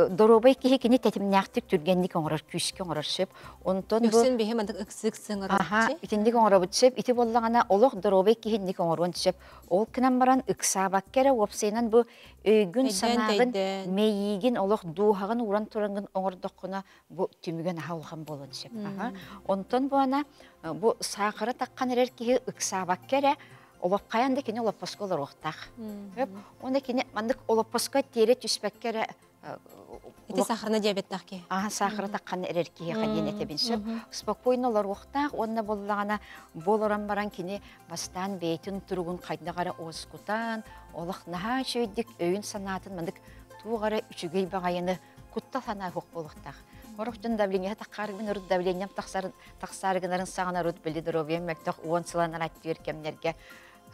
Speaker 9: доробай кихикини тетимняктик түргенник оңорор күшке оңороршып, онтон бу
Speaker 1: Нүксен бихе мандык ыксыксын
Speaker 9: Аха, итинник оңоробутсып, ити боллагана олох доробай кихинник оңорон тишеп, ол кынан баран ыксабаккера опсайнан бу өйгүн санагын мейигин олох дуухагын уран турангын оңордоккуна бу түмүгөн аулхан болон тишеп. Аха, онтон буана бу сахара таккан эрер кихи ыксабаккера олоп каянда кини олоппосколор оқтақ. Оны кини мандык олоппоска тере түспеккере
Speaker 1: Ити сахарна диабеттах ки.
Speaker 9: Сахара таккан эрерки хадин этебинсеп, спокойно олар оқтақ, онна боллагана болоран баран кини бастан бейтин туругун кайдагара оскутан, олох наха чөйдик өйүн санатын мандык тугара үчүгей багайыны кутта сана хок болуктах. Орохтун давление таккарбын урут давлением таксарыгынарын сагана рут белидеровем мектах 10 сыланар аттыр кемнерге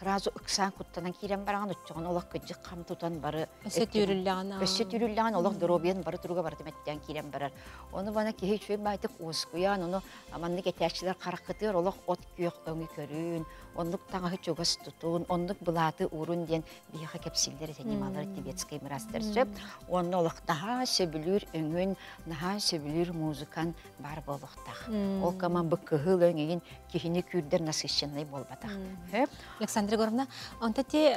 Speaker 9: разу ыксан куттанан кирен бараган үччөгөн олох көжүк камтутан бары өсөтүрүлләган олох доробиен бары туруга барды меттен кирен барар. Оны бана кихи чөй байтык оскуян, оны аманны кетәчләр каракытыр олох от күйөк өңү көрүн, онлук таңа чөгөс тутун, онлук булаты урун ден бияха кепсилдер реанималар тибетский мирастырсып, оны олох таха сөбүлүр өңүн, наха сөбүлүр музыкан бар болуктак. Ол каман быкыгыл өңүн кихини күрдер насыщенный болбатак.
Speaker 1: Александра Егоровна, он тати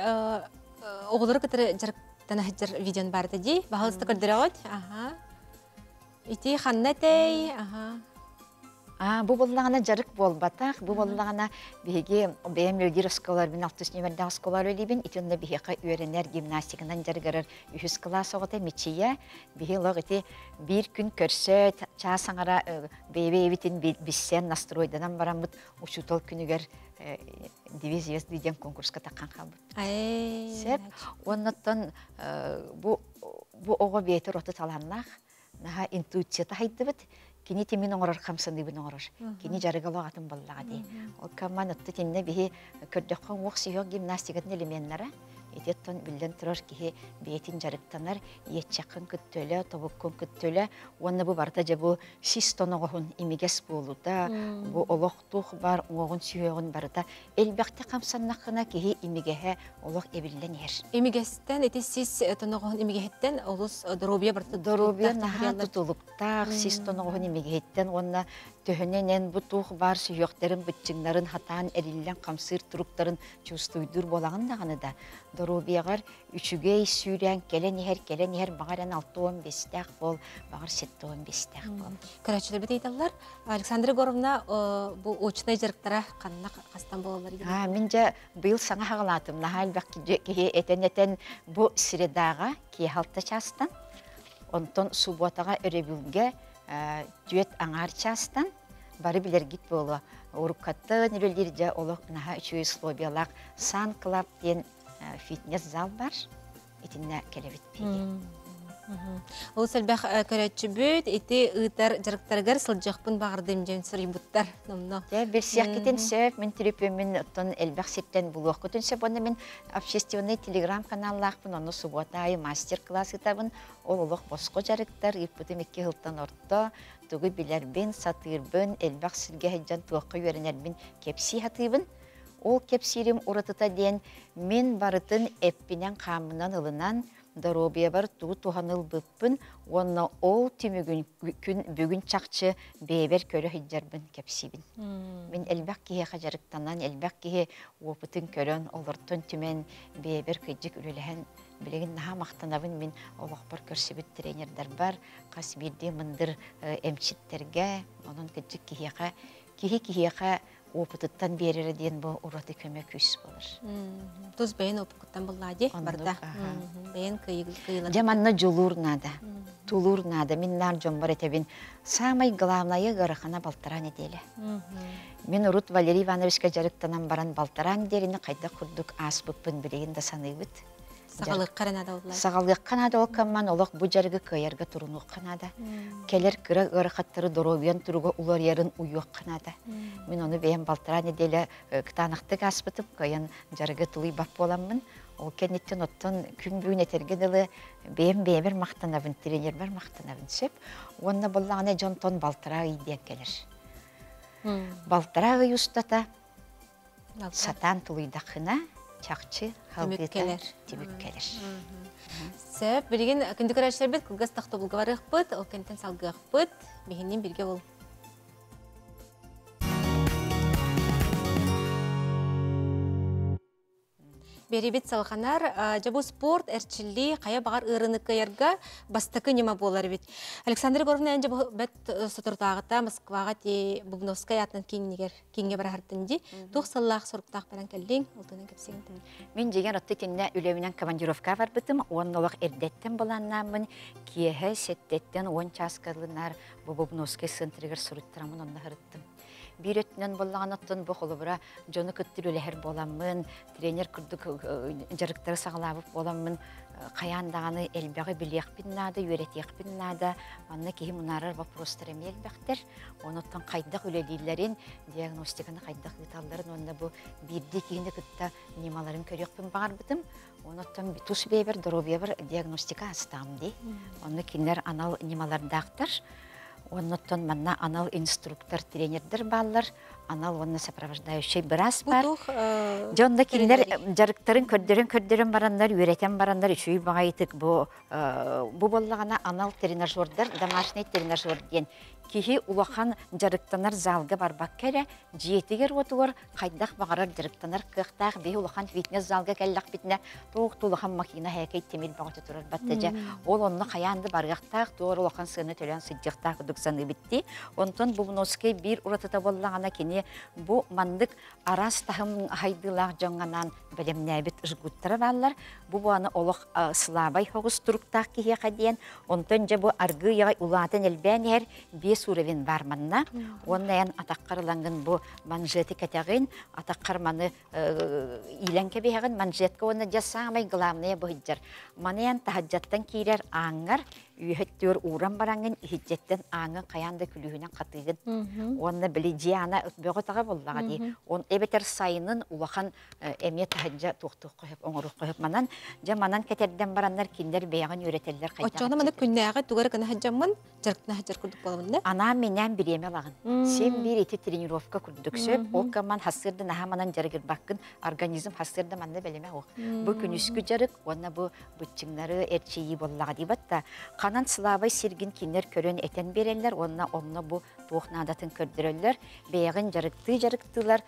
Speaker 1: оғылары кітірі жарықтана жар видеон барды дей, бағалысты көрдірі ага. Ити ханна тей, ага.
Speaker 9: Бу боллагана жарык болбатак, бу боллагана биге бем өлгир осколар бин 6 нөмердә осколар өлибин, итенде бихека үйренер гимнастикадан жаргарар 100 класс огыта мичия, биге логыты бир күн көрсө часаңара бебебитин биссен настройдан барамыт учутол күнүгөр дивизия деген конкурска таккан калбыт. Сеп, оннотон бу ого бетер оты таланнах, наха интуиция тахайдыбыт. Кини темин оңорор хамсын дибин оңорор. Кини жарыгалы атын боллага ди. Ол каман отты тенне бихи көрдөккөн уок сүйөк гимнастикатын элементтері. Этеттон билден турар кихи бетин жарыктанар, етчакын күттөлө, тобуккун күттөлө. Онна бу барда же бу систоногон имигес болута, бу олоқтух бар, оғын сүйөгүн барда. Элбекте камсаннакына кихи имигеhe олоқ эбилден ер.
Speaker 1: Имигестен, эти сис тоногон имигехеттен, олус доробия барда.
Speaker 9: Доробия наха тутулуктак, систоногон имигехеттен, онна төһөненен бу тух бар сүйөктерин, бытчыңнарын хатан эриллен камсыр туруктарын чувствуйдур болагын даганы да. Доробиягар үчүгей сүйрен келен ихер багаран 6-15 бол, багар 7-15 бол.
Speaker 1: Көрәчілер бет ейталар. Александра Егоровна бу очный жарыктара канна кастан болалар.
Speaker 9: Мен же быйыл саңа хагалатым. Нахал бакки этен бу средага киехалта частан, онтон субботага өребүлге дүет аңар частан бары билер гит болу. Уруккатты нерелдерде олық наха үчүй слобиялақ сан клаб ден фитнес зал бар. Итинне келебит пиги.
Speaker 1: Ол сәлбәқ көрәтші бүт, еті ұйтар жарықтарғар сылжақпын бағырдым жем сұрайбыттар.
Speaker 9: Бір сияқ кетен сөп, мен түріпемен ұттын әлбәқ сеттен бұлуақ көтін сөп, оны мен общественный телеграм-каналлақпын, оны субботай мастер-класс етабын, ол ұлық босқо жарықтар, еппітім 2 ғылттан орта, тұғы білербен, сатырбын, әлбәқ сілге әджан туаққа өренербен кепси хатыбын. Ол кепсирим ұратыта ден, мен барытын әппінен қамынан ылынан, Доробия бар туғаныл бұппын, онна ол түмігін бүгін чақчы бейбер көрі хиджарбын кепсибін. Мен әлбәк кеге қажарықтанан, әлбәк кеге опытын көрін, олыртын түмен бейбер көйджік үліліген білеген наға мақтанабын мен олықпар көрсібіт тренердар бар, қас бірде мұндыр әмчіттерге, оның көйджік кеге опытыттан берері ден бұл ұраты көме көйс болыр.
Speaker 1: Тұз бәйін опытыттан болады, барда. Бәйін күйілер.
Speaker 9: Жаманна жолур нада, тулур нада. Мен нар жон бар етебін. Самай главная ғарықана балтаран еделі. Мен Урут Валерий Ивановичка жарықтанан баран балтаран деріні қайда құрдық ас бұппын білеген да саныйбыт.
Speaker 1: Сағалығы қанада олар.
Speaker 9: Сағалығы қанада олқаман олық бұ жарғы көйергі тұруну қанада. Келер күрі ғырықаттары доробиян тұруға улар ерін ұйуық қанада. Мен оны бейін балтаран еделі қытанақтық аспытып көйін жарғы тұлый бап боламын. Ол кенеттен оттан күн бүгін етергеділі бейін мақтанабын, тренер бар мақтанабын сөп. Онына болағына жонтон балтара үйден келер. Балтара үй ұстата сатан тұлыйдақына чакчы халгыта
Speaker 1: Тимиккелер.
Speaker 9: тимиккелер.
Speaker 1: Сөп, білген күндік әрәшілер бет, күлгіз тақты бұлғарық бұд, ол кәнттен салғық бұд, бігінен бірге ол. Беребет салғанар, жабу спорт, әрчілі, қая бағар ұрынықы ерға бастықы нема болар бет. Александр Боровна әнже бәт сұтырдағыта Москваға те Бубновскай атынан кеңге бір артынды. Тоқ саллақ сұрықтақ баран кәлдің, ұлтынан көпсеген.
Speaker 9: Мен деген отты кенне үлемінен командировка бар бітім, он олық әрдеттен боланнамын, киехе сеттеттен 10 часкалынар Бубновскай центрігер сұрыттырамын, онна ғырыттым. Bir ötünen bollağın attın bu kolubura, jonu küttür öleher bolamın, trener kürdük jarıkları sağlabıp bolamın, kayandağını elbeği biliyek binnada, öğretiyek binnada, anna kehi munarar vaprostarım elbektir. Onuttan kaydak ölelilerin, diagnostikini kaydak gıtalların, onda bu birdi kihini kıtta nimaların körüyek bin bağır bıdım. Onuttan tus beber, dorobya bir diagnostika hastam di. Onu kinler anal nimaların dağıtır. Оннотон манна анал инструктор, тренердер баллар, анал онна сопровождающий біраз бар. Жонда киндер жарықтарын көрдерін барандар, үйретен барандар, үшүй бағайтық бұл боллағана анал тренажердер, домашний тренажер ден. Кихи улахан жарықтанар залға бар баккері, жетігер отуыр, қайдақ бағарар жарықтанар қықтақ, бей улахан фитнес залға кәллақ бітіне, тоқты улахан макина хәкей темел бағыты тұрар баттыжа. Ол онны қаянды барғақтақ, туыр улахан сыны төлен сыджықтақ үдіксаны бітті. Онтон Бубновскай бір ұратыта боллағана кене бұ мандық арас тахым хайдылақ жоңғанан білімнәбіт ұжғыттыры балар. Бұ бұаны олық слабай хоғыз тұрықтақ кихе қаден. Онтон жа бұ арғы яғай улатын әлбән әр уровень барманна, оннаян атаққарлангын бұ манжеті кәтәғын, атаққарманы иленке бейғын, манжеткі оны жасамай ғыламныя бұхыджар. Манаян тахаджаттан кейлер аңғар, үйхеттер уран бараңын, ихиджеттен аңын қаянды күлігінен қатығын. Онны білі жияна өтбеғытаға боллаға дей. Он әбетер сайынын улахан әме тахаджа тоқтық қойып, оңырық қойып манан, жа манан кәтерден барандар киндер бейғын өретелер қайдақ.
Speaker 1: Отчағына маны күннәға түгәрі күні хаджамын, жарықтына хаджар күрдік боламын да?
Speaker 9: Ана менен биреме лагын. Сен бир эти тренировка күрдүксөп, ол каман хасырды нахаманан жарыгыр баккын, организм хасырды манны белеме о. Бу күнүскү жарык, онна бу бутчиңнары эрчейи боллага дибатта. Канан слабай сиргин кинер көрөн этен берелер, онна бу туохнадатын көрдүрөлөр, бейгин жарыктылар,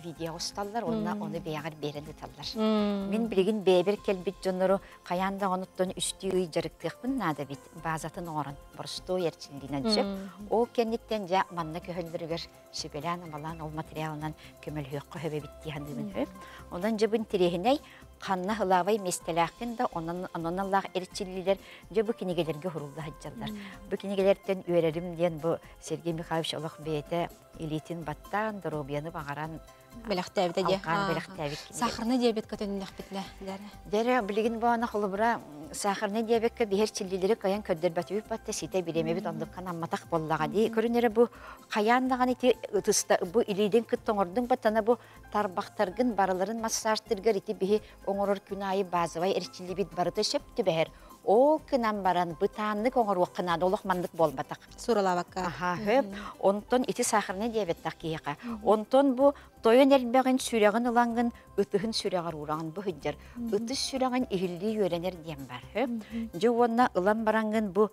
Speaker 9: видео усталлар, онна оны бейгар берен дыталлар. Мен билген бейбер келбит жонору каянда онуттон үстүй жарыктыкпын нада бит, базатын орын, борсто эрчилдинен жеп. Ол кенниттен жа манна көһөлдүргөр шибеланы балан ол материалынан көмөлхөккө хөбө битти хандымын хөп. Ондан жабын тирехиней канна хылавай местелакын да ононаллах эрчилилер жабы кинегелерге хурулда хаджаллар. Бу кинегелерден үйрерим ден бу Сергей Михайлович олох бейте элитин баттан дробияны багаран
Speaker 1: Беләхтәбидә дә. Сахарны диабет көтөннәк битне дәре.
Speaker 9: Дәре билеген бана холыбра сахарны диабетке бер чиллиләре каян көддер бәтүп батты сите билеме бит андыккан амматак боллага ди. Көрүнере бу каяндаган ити тыста бу илиден кыттоңордун батана бу тарбактаргын бараларын массажтыргар ити бихи оңорор күнайы базавай эрчилли бит барыты шепти бәһәр. Ол кынан баран бытанны коңор вакына долох мандык болбатак.
Speaker 1: Суралабакка.
Speaker 9: Аха, хөп. Онтон ити сахарны диабеттак кийка. Онтон бу тойон элбеген сүрәгын улангын, ытыгын сүрәгар урагын бу хиджер. Ыты сүрәгын ихилли йөренер дием бар, хөп. Жуонна ылан барангын бу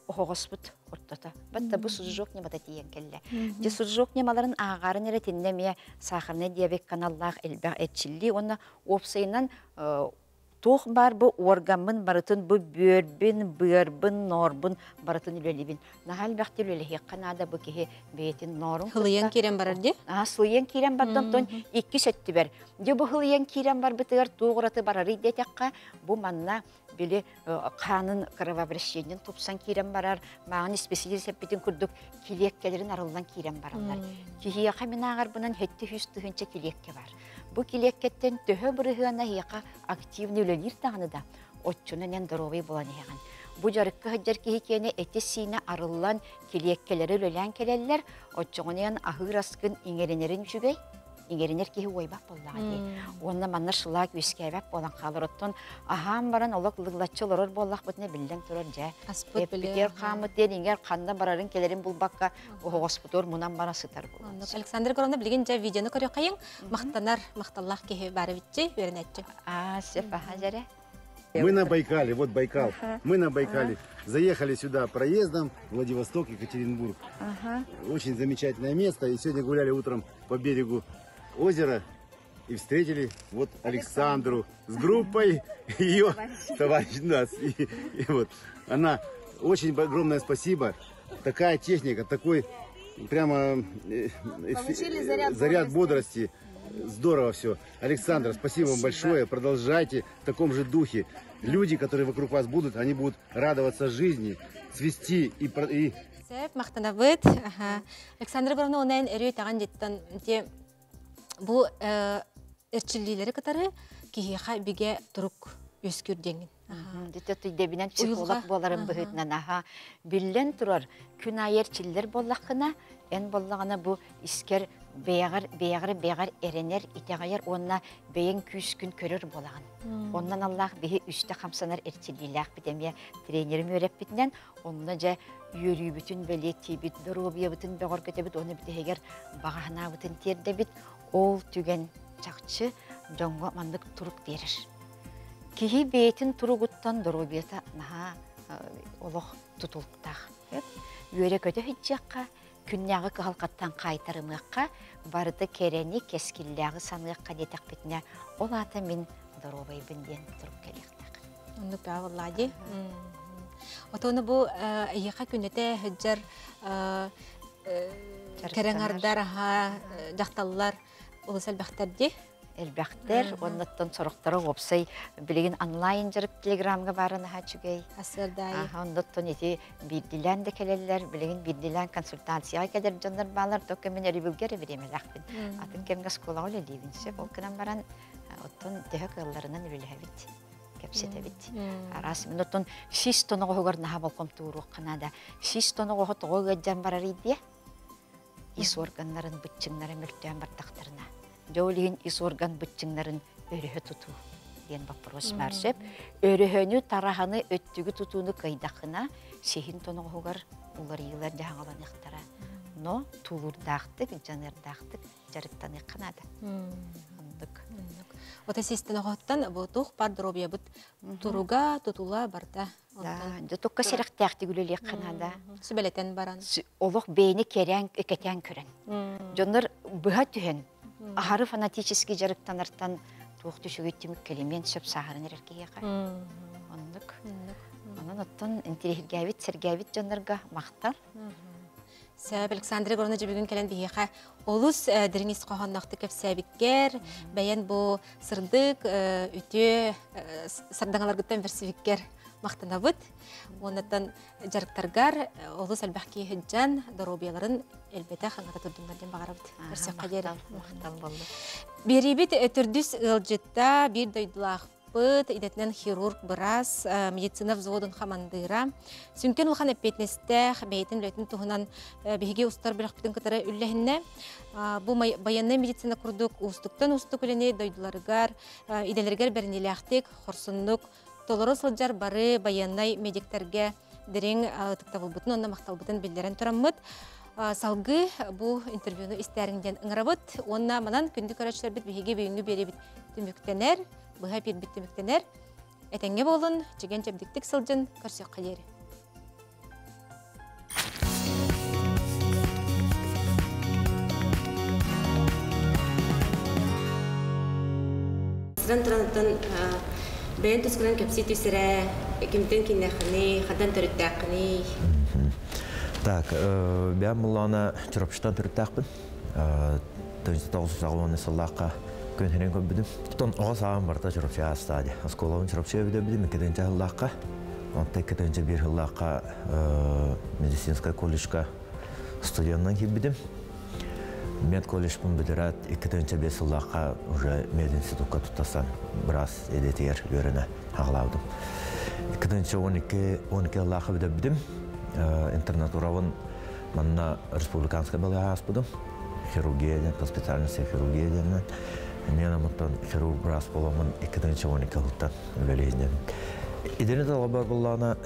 Speaker 9: хогоспут ортата. Батта бу сужок не батати якелле. Же сужок немаларын агарын эретиннеме сахарны диабет каналлах элбе этчилли, онна опсайнан Тух бар бу органмын барытын бу бөрбін, норбын барытын үлелебін. Нахал бәқті үлелі қанада бу кеге бейтін норын.
Speaker 1: Хылыян керен барар де?
Speaker 9: Хылыян керен бардан тон 2 сөтті бер. Де бу хылыян керен бар бітігер туғыраты барары детекқа бу манна білі қанын кровообращениен топсан керен барар. Мағын специалист бітін күрдік келеккелерін арылдан керен баралар. Кеге қамин ағар бұнан хетті хүстігінші келекке бар. Бу килектен төһө бұрыгына хияқа активны үлелер тағыныда, отчунан здоровый болан егін. Бу жарыққа хаджар кейкені әтесіне арылан килеккелері үлелен келелер, отчуғынан ахыр аскын иңеренерін жүгей, иңеринер кихи ойбак боллаға дей. Онна манна шылак үскәбәк болан қалыроттон, ахам баран олық лыглатчы олорор боллақ бұтіне білден тұрар жа. Эппетер қамыт ден, иңер қанда барарын келерін бұл баққа оғоспытор мұнан бара сытар болан.
Speaker 1: Александр Горовна білген жа видеоны көрі қайын, мақтанар, мақталлақ кихи бары бітчі, өрінәтчі.
Speaker 9: Сеп, жаре.
Speaker 10: Мы на Байкале, вот Байкал. Мы на Байкале. Заехали сюда проездом, Владивосток, Екатеринбург. Очень замечательное место. И сегодня гуляли утром по берегу озера и встретили вот Александру с группой, ее товарищ нас. И вот она, очень огромное спасибо. Такая техника, такой прямо заряд бодрости. Здорово все. Александр, спасибо вам большое. Продолжайте в таком же духе. Люди, которые вокруг вас будут, они будут радоваться жизни, цвести и...
Speaker 1: Сәп, мақтанабыт. Александр Горовна онайын әрі таған жеттен, бұл әрчілілері қатары кейхеға біге тұрық өскүрдеңін.
Speaker 9: Деттеті дебінен психолог боларын бұғытынан аға. Білден тұрар, күн айерчілер боллақына, ән боллағына бұл іскер бейғар әренер, итеғайыр онына бейін күз күн көрір болаған. Оннан Аллах бейі үсті қамсанар әрчілілік бітемия тренерім өреп бітінен, онына жа үйірі бүтін бәлетті біт, дұрубия бүтін бәғыр көте біт, оны бітігер бағана бүтін терді біт, ол түген чақчы жоңға мандық тұрық дерір. Кихи бейтін тұрығыттан дұрубията наға олық тұтылықтақ. Үйірі көте хүтчеққа, күнняғы қағалқаттан қайтарымыққа, барды керені кескілләғы саныққа детек бітіне, ол аты мен дұрубай бінден тұрып келектақ.
Speaker 1: Оны бәваллади. Отоны бұл еқа күнеті хүджар кәріңардар, жақталылар олысал бәқтерді?
Speaker 9: Әлбәқтер, оннаттан сұрықтары опсай, білеген онлайн жүріп телеграмға барын аға чүгей.
Speaker 1: Асырдай.
Speaker 9: Оннаттан еті бидділән де келелер, білеген бидділән консультацияға келер жандар балар, тоқы мен әрібілгері біремел ақпын. Атын кемге скола олы дейбінсе, ол күнан баран, оттан дөхі қылларынан үліләбіт, кәпсетәбіт. Арасымен оттан 6 тонны ғоғыр наға болқым туыруқ қанада. 6 тонны ғоғы тоғы ғаджан барар еді, ис органларын бұтчыңлары мүлттен бардақтарына. Жолиин ис орган бытчыңнарын өрөһө туту ден вопрос мәрсеп, өрөһөнү тараханы өттүгү тутууну кайдакына сехин тоногугар улар йылар жааңаланыктара. Но тулурдактык, жанырдактык жарыктаны канада. Андык.
Speaker 1: Ота систеноготтан бу тух бар дробия бут туруга тутула барда.
Speaker 9: Да, токка серектакты гүлеле канада.
Speaker 1: Сүбелетен баран.
Speaker 9: Олох бейни керен экетен көрөн. Жондар быха түһен. Ахары фанатический жарыктанартан туох түшүгөттүмүк келемен сөп сахарын эркеге. Ондук. Анан оттон интерегебит, сергебит жандарга мактар.
Speaker 1: Сәб Александр Горовна жибигин келен бихеха олус диринис кохоннакты кепсәбиккер, бәян бу сырдык, үтө сардаңаларгыттан версивиккер мактанабыт. Оннан жарыктаргар олус албахки хыджан доробияларын элбете хаңата турдумдардан багарабыт. Версия кадер мактан болду. Берибит түрдүс ылжытта бир дойдулах идетнен хирург біраз медицина взводын хамандыра. Сүнкен улхан әппетнесті бәйтін үлетін тұғынан бейге ұстар бірақпетін кітары үлләхінне. Бұл баянны медицина күрдік ұстықтан ұстық өліне дойдыларығар, иделергер бәрінелі ақтық, қорсынлық, толыры сылжар бары баяннай медиктерге дірің тұқтавыл бұтын, онна мақтал бұтын білдерін тұрамыд. Салғы бұл интервьюны істеріңден ұңырабыд. Онна манан күнді көрәтшілер біт бейге бейінгі бері біт түміктенер. Бұға бір біттіміктенер, әтенге болын, жеген жабдіктік сылжын көрсек қадері. Сыран тұранытын бәйін тұскынан көпсей түсірі, кемтен кеннәқіні, қадан түріттәқіні?
Speaker 11: Так, бәйін мұллағына чырапшыдан түріттәқпін. Төнісі тауысы сағылуаны сыллаққа көнхерен көп бідім. Тұтын оға сағын барда жұрапшыға астады. Асколауын жұрапшыға бідім, екеденчі ғыллаққа. Онта екеденчі бір ғыллаққа медицинская колледжка студияннан кеп бідім. Мед колледжпін бідірат, екеденчі бес ғыллаққа уже мединститутқа тұттасан біраз едетер өріні ағылаудым. Екеденчі 12 ғыллаққа бідім. Интернатуравын манна республиканска бәлі ағас бұдым. хирургия, по специальности хирургия. Мен аматтан хирург брас боламын 2-12 жылдан өлелейдім. Идене дала бар болана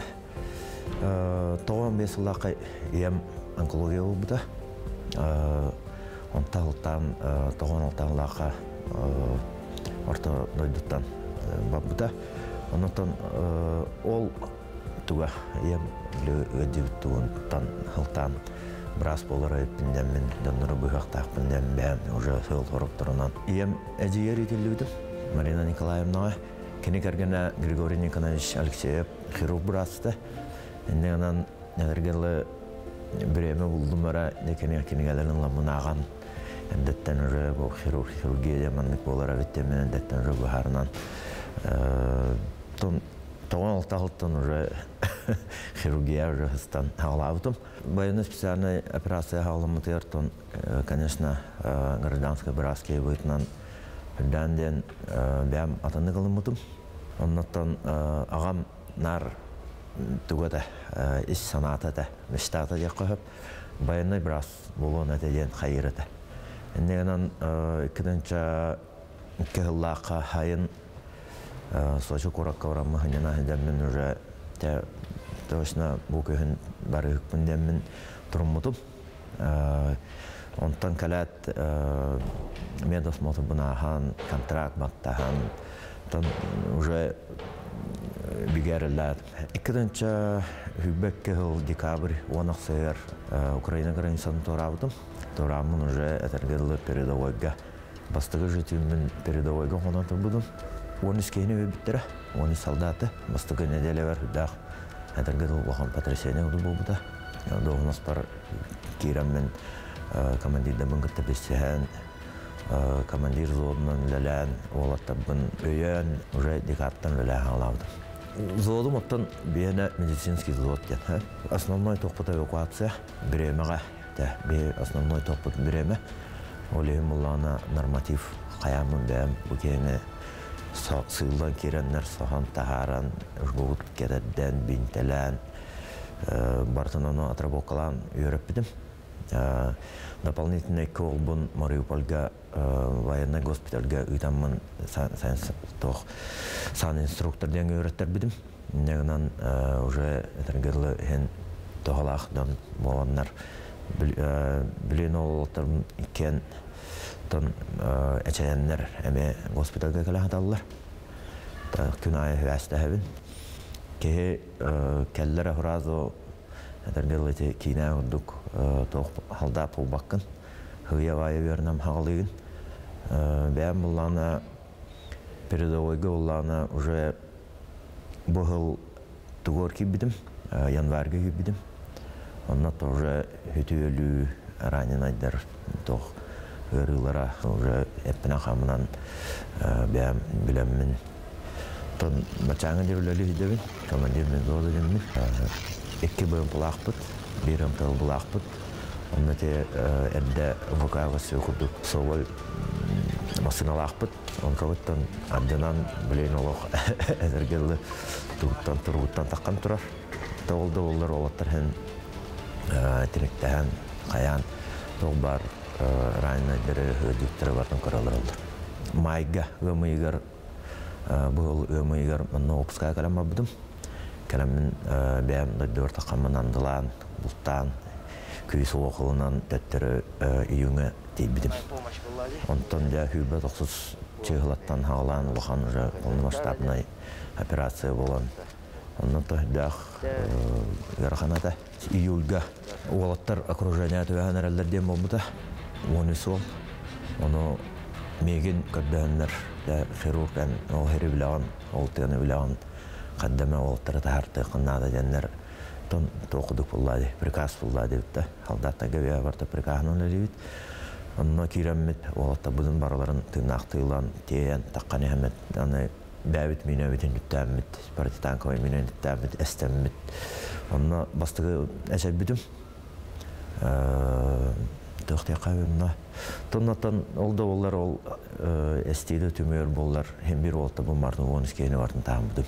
Speaker 11: 95 жылаққа ем онкология болбыда. Онтағылтан 96 жылаққа орта дойдыттан бабыда. Онтан ол туға ем өдеуттуғынтан жылтан брас болары өттінден мен доноры бұйықтақпынден бәм уже сыл торып тұрынан. Ем әдейер етілдім Марина Николаевнаға. Кені кәргені Григорий Николаевич Алексеев хирург брасты. Әннен әдергелі біреме бұлдым бара, кені кенігелерін ламынаған. Әндеттен уже бұл хирургия деманлық болары өттемен әндеттен уже бұхарынан. Тоған алтағылттан уже хирургия уже хыстан ағылабытым. Военная специальная операция ағылымытыр, конечно, гражданская браская бұйтынан бірден бәм атаны қылымытым. Оннаттан ағам нар түгеді іс санаты да, мечтаты де қойып, военный брас болуын әтеден қайырыды. Әннегінен 2-2 жыллаққа хайын Сочи коракка орамы хынена хыдамын уже точно бұл көхін бары хүкпіндемін тұрмытым. Онтан кәләт медосмотр бұнахан, контракт баттахан, уже бігерілләд. 2-ші хүббәкке ғыл декабрь 10 сәйір Украина границаны торавдым. Торамын уже әтергелі передовойға. Бастығы жетімін передовойға қонатыр бұдым. Оны скейні өбіттірі, оны солдаты. Бастығы неделе бар үдәқ. Әтергелі оған потрясение ұды бұл бұда. Доғынас бар кейраммен командирді бұңғырты бестіген, командир зодынан ләлән, олаттабын өйен, уже декаттан ләлән алавды. Зодым оттан бейіне медицинский зод ден. Основной тоқпыт эвакуация біремеға, основной тоқпыт біреме. Олейім ұллана норматив қаямын бәм бүкені сыйлан керенлер соған тағаран, ұжбуғыт кередден, бинтелен, бартынаны отработкалан үйріп бідім. Дополнительный колбун Мариупольга военный госпитальга үйтамын сан инструкторден үйреттер бідім. Негінен уже әтергерлі хен тоғалақдан боланлар білен олықтарым кен әчәйенлер әме госпитальға кәлі аталылар. Күн айы өәсті әбін. Кеге кәлілер әхіразы әтергерлі кейіне үрдік тоқ халда пұл баққын. Хүйе вайы берінім хағылығын. Бәм бұлланы передовойға бұлланы уже бұғыл тұғыр кебідім, январға кебідім. Оннат уже хөті өлі ранен айдар тоқ ғырылара уже әппіна қамынан бәм білеммін. Бачаңын дерлөлі хүйдебін, командирмен зорды демін. 2 бөлім бұлақ бұд, 1 ымтыл бұлақ бұд. Оннаты әрді вокаға сөкірдік соғыл масыналақ бұд. Онқабыттан абдынан білейін олық әзіргелі тұғыттан тұрғыттан таққан тұрар. Тоғылды олар олаттар хән тіректән, қаян, тоғы бар ранайдары өдіктірі бардың көралар олдар. Майға, өмейгар, бұл өмейгар мұнны опысқа кәлемі бұдым. Кәлемін бәйім дөйдір тақамын андылан, бұлттан, күйісі оқылынан дәттірі үйіңі дейбідім. Онтан да хүбі 90 чығылаттан хағылан ұлған ұжа қолын масштабнай операция болан. Оннан тойдақ ғарқанада июльға олаттар окружение төәген әрәлдерден болмыда. Оны сол, оны меген көрдәнлер, хирурган, ол хері білаған, ол тегіні білаған, қаддама олаттары тағарты қыннады дәнлер тоқыдық бұллады, приказ бұллады бітті. Халдатта көбея барты приказын өлі бит. Онына кейрәммет, олатта бұдың бараларын тыңнақтыйлан, тейен, таққаны әмет, бәбіт мені өбетін үттәмет, партитанковай мені үттәмет, әстәмет. Онына бастығы әшәп бітім. Тоқтия қабымна. Тоннаттан олда олар ол әстейді түмер болар. Хем бір олатта бұл мардың 10 кейіні бардың тағым бұдым.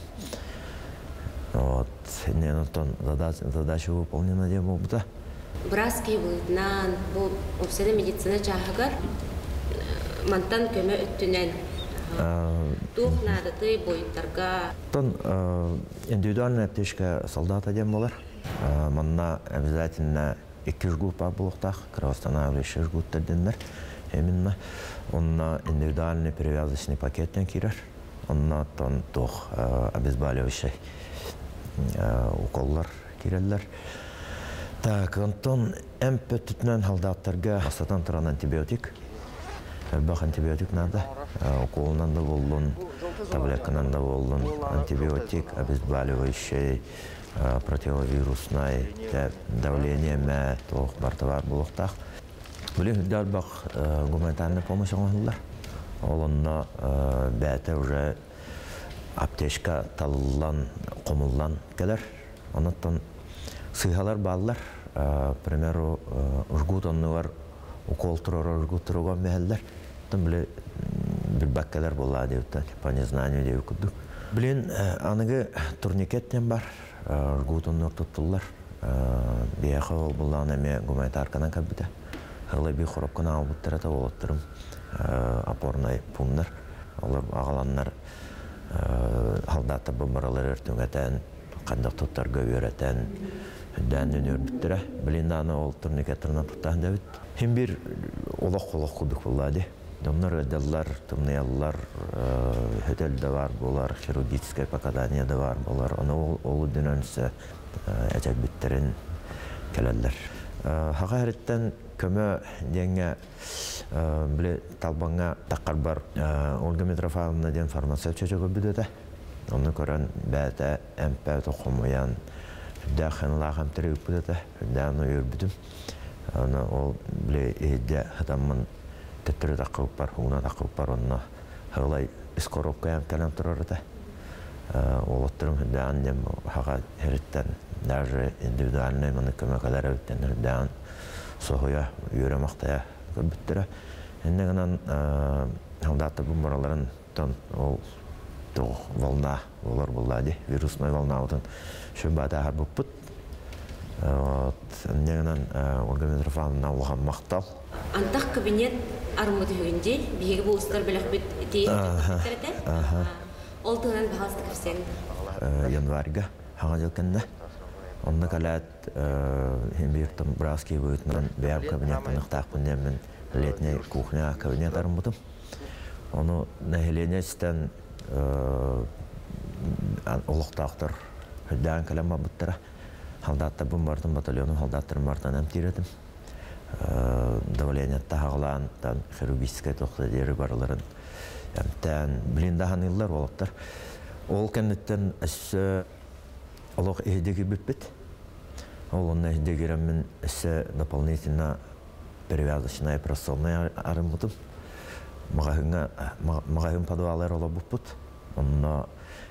Speaker 11: Задача выполнена дем болбыта.
Speaker 1: Браски булытнан, бу обседа медицина чахагар, мантан көмө өттүнен. Тух надаты бойыттарга.
Speaker 11: Тон индивидуальная аптечка солдата дем болар. Манна обязательно 2 жгут по блохтах, кровоостанавливающий жгут таденнер. Именно онна индивидуальный перевязочный пакет кирер. Онна тон тух обезболивающий уколлар киреллер. Так, Антон, эмпетитнен халдаттарга астатан туран антибиотик. Бах антибиотик надо. Уколынан да болдун, таблетканан да болдун. Антибиотик, обезболивающий, противовирусный, давление мэ, тох бартовар булуктах. Блин, бах гуманитарная помощь оңалар. Олонна бәте уже аптечка таллан, комуллан келер. Онаттан сыйхалар баллар, к примеру, жгут оннуар укол турар, жгут турар мәхәлләр. Там биле билбәккәләр була диюттан, по незнанию диюк кудду. Блин, аныгы турникеттен бар, жгут оннуар туттулар. Бияхы ол буллан әме гуманитарканан каббита. Хылы би хоропкана албыттырата олаттырым опорный пунктар. Олар ағаланнар халдатта бомбаралар өртүнгәтән, кандак туттарга өйрәтән, дән өнөр биттире. Билинданы ол турникеттерна туттан дәбит. Хим бир олақ кудук булады. Домнар өдәлләр, тумныяллар, хөтәлдә бар булар, хирургическое показание да бар булар. Аны ол дөнәнсә әҗәк биттерен келәлләр. Хакыйкатен көмө деңгә биле талбаңга таккар бар Ольга Митрофановна ден фармацевтча көбүдәтә. Аны көрән бәтә эмпә тохымыян дәхәнләгәм тиреп бүдәтә. Дән ойыр бүтүм. Аны ол биле эдә хатамын тетре такып бар, уна такып бар онна. Хылай искоропка калам турарда. Ол оттырым дән дем хага хәреттән даже индивидуальный маны көмө калар өттән дән соһоя йөрә мактая көбүттәрә. Эннегеннән халдатта бумбараларын тон ол тох волна олар булады, вирусный волна утын шөбәдә һәр буппут. Эннегеннән Ольга Митрофановна улган мактал.
Speaker 1: Антак кабинет армуды хөгенде биге булыстар беләк бит тиетердә. Ол тонан бахаста кирсен.
Speaker 11: Январьга хага җылкында. Онда калат химбиртом браски буйтнан бәр кабинеттан тахпын мен летняя кухня кабинет армутым. Оны нәһеленестен олуктактыр хөдән калам буттыра. Халдатта бумбартын батальоны халдаттыр мартан тиредим. Давление тагылан тан хирургическая тохтадери барларын. Тан блиндахан йыллар болуптар. Ол кеннеттен олог эйдеги биппит. Ол онна эйдегерем мен дополнительно перевязочная операционная армутым. Магазин подваллар ола буппут. Онна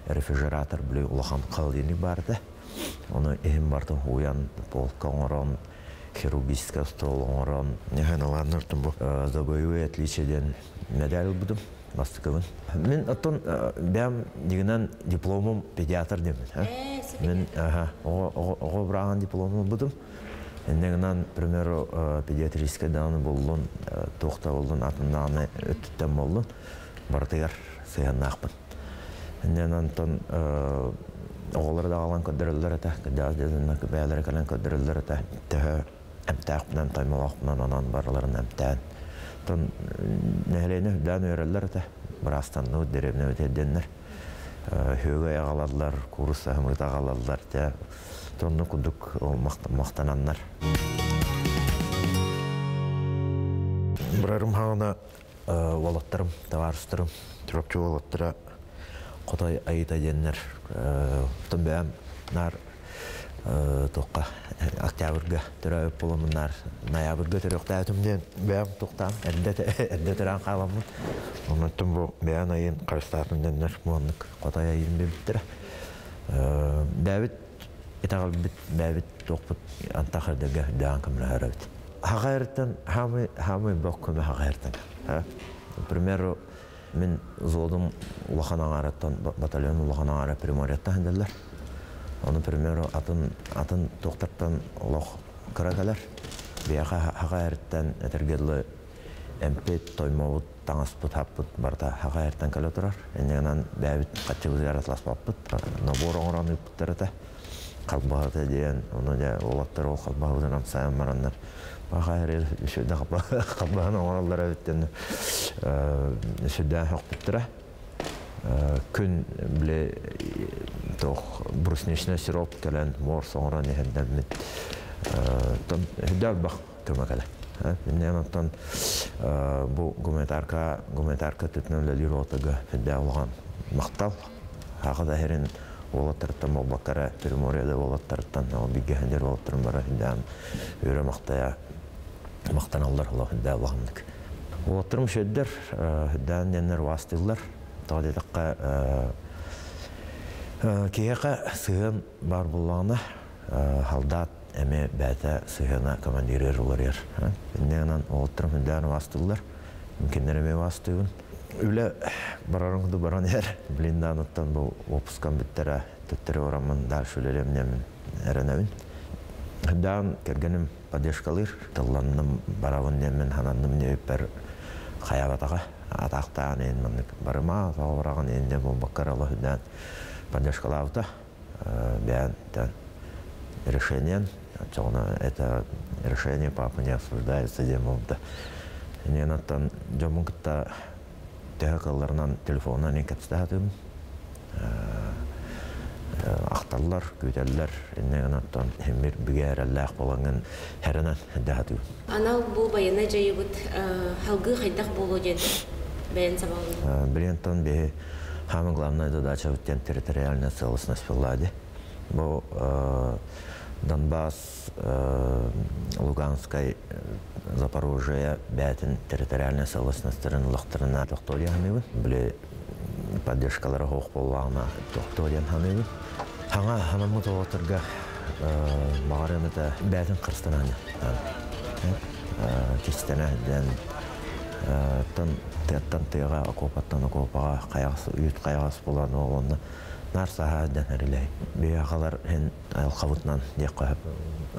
Speaker 11: рефрижератор биле улахан калдыны барды. Оны эхим бардым уян полка оңорон, хирургическая стол оңорон. Неханаларныр тумбу за боевые отличиеден медаль будым. Бастыковын. Мен оттон бәм дегеннән дипломым педиатр демен. Мен ого браган дипломым будым. Эннегеннән, к примеру, педиатрическая даны болдун, тохта болдун, атыннаны өттүттен болдун. Бартыгар сыяннакпын. Эннегеннән тон оголар да алган көдөрөллөр эте, кыдаз дезинна көбәләр калан көдөрөллөр эте. Тәһә эмтәкпнан таймалакпнан анан барларын эмтән. Тон нәһлене дан өрәлләр дә брастан ну деревне үтәдәннәр. Хөгә ягаладылар, курс һәм тагаладылар дә. Тонны кудук мактананнар. Брарым хана валаттарым, товарыстарым, тропчу валаттара Котай айта дәннәр. Төнбәм нар тоққа октябрьга төрөп боломунар, ноябрьга төрөктә түмден бәм тоқтам, әддә төрән каламын. Оннан бу бәян айын карыстатын дәннәр монлык Котай айын биттер. Дәвит итагал бит дәвит тоқпут антахырдага дан камрарат. Хагыртан хамы баккы хагыртан. Примеру мен зодым улаханаңараттан батальон улаханаңара приморияттан дәлләр. Оны, примеру, атын тоқтаттан олақ кыракалар. Бияха хагайрттан этергелле эмпет тоймовут таңаспыт хаппыт барда хагайрттан кале турар. Эннен бәбит качыбыз яратлас баппыт. Набор оңран үптерете. Калбагы деген, оны да олаттар ол калбагыдан амсайын марандар. Хагайр шөдә калбагын оңраллар өттен шөдә хакыттыра. Күн биле тох брусничный сироп келен мор соңран ехенден мит. Тон хидал бак көмәкәле. Меннән оттан бу гуманитарка төтнөләр ротага федалган мактал. Хагыда херен олаттардан Молбакара Приморьеда олаттардан бигәһендер олаттырын бара хидам өре мактаналлар Аллаһ федалганлык. Олаттырым шәддер хидам дәннәр вастылар. Тадидакка кияка сыгын бар булганы халдат эме бәтә сыгына командирер булар. Меннән олаттырым хидам вастылар. Мөмкиннәреме вастыгын. Үле барарыңды баран ер. Блинданаттан бу опускан биттера төттөрө орамын да шүлелемнем эренәвин. Хидам кергенем поддержкалыр. Талланным баравын немен хананным небер хаябатага атактан мен барыма савраган энде бу баккар Аллаһдан поддержкалаута бән решение. Это решение папа не обсуждается демовда. Ненаттан жомугта техникаларынан телефоннан кепстатым. Ахталлар, көтәлләр, ненаттан хемир бигәрәлләх булган хәрәнән дәһәтү.
Speaker 1: Анау бу баяна җыйбыт халгы хайдак булу дигән бәян сабагы.
Speaker 11: Брентон бе самое главное задача вот территориальная целостность влади. Бо Донбасс, Луганская, Запорожье, Бятин, территориальная целостность лохтерна Тохтория ханывы, были поддержкалары хох поллана Тохтория ханывы. Ханга ханамут олатырга мағарен это Бятин Кырстананы. Кистена ден тан тыга окопаттан окопага кайгысы үйт кайгысы болан олонна нарсаха дәнәриләй. Биягалар һәм алқавытнан яқып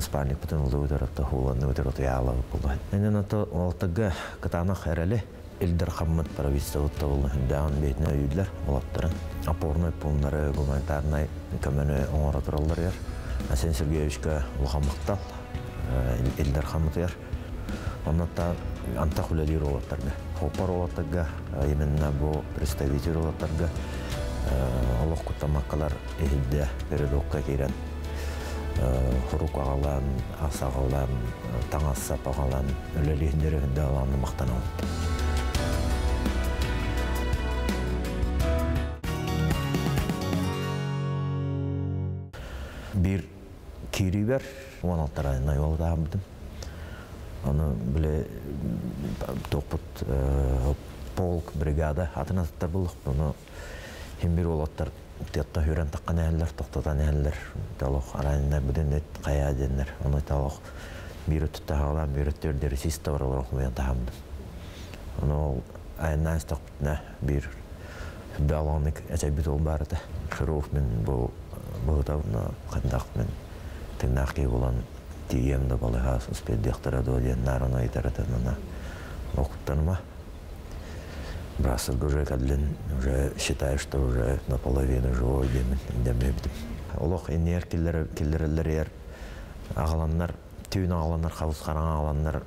Speaker 11: спальник бүтән улды үдәрәтә хуланны үдәрәтә яла булды. Әннән ата алтыга кытана хәрәле Илдар Хаммат правительство булды һәм бетне үйдләр булаттырын. Опорный пунктлары гуманитарный көмәне оңара торалар яр. Асен Сергеевичка Лухаммактал Илдар Хаммат яр. Оннан антахулалир олаттарга. Хопар олаттарга именно бу представитель олаттарга Аллах кутамаккалар эхидде передокка кирен хурук агалан, асагалан, таңассап агалан, өлелиһиндерегинде аланны мактанам. Бир кирибер 16 айына yolda абдым. Аны биле топут полк бригада атынаттар булдык. Буну химбир олаттар тетта хүрән таккан әлләр токтатан әлләр. Талык арайында биден кая деннәр. Аны талык бир төттәгәләр бир төрдер системалар окуян тагымды. Аны айнас токтна бир балоник әҗәбит ул барды. Шуруф мен бу тавна кандак мен теннахи булан диемдә балыга спецдектора доен нарына итерәтәнә. Окуттанма. Брасов уже уже считаю, что уже наполовину живой демебдим. Олох энер киллерлер агаланнар, түйін агаланнар, хавыз қаран агаланнар,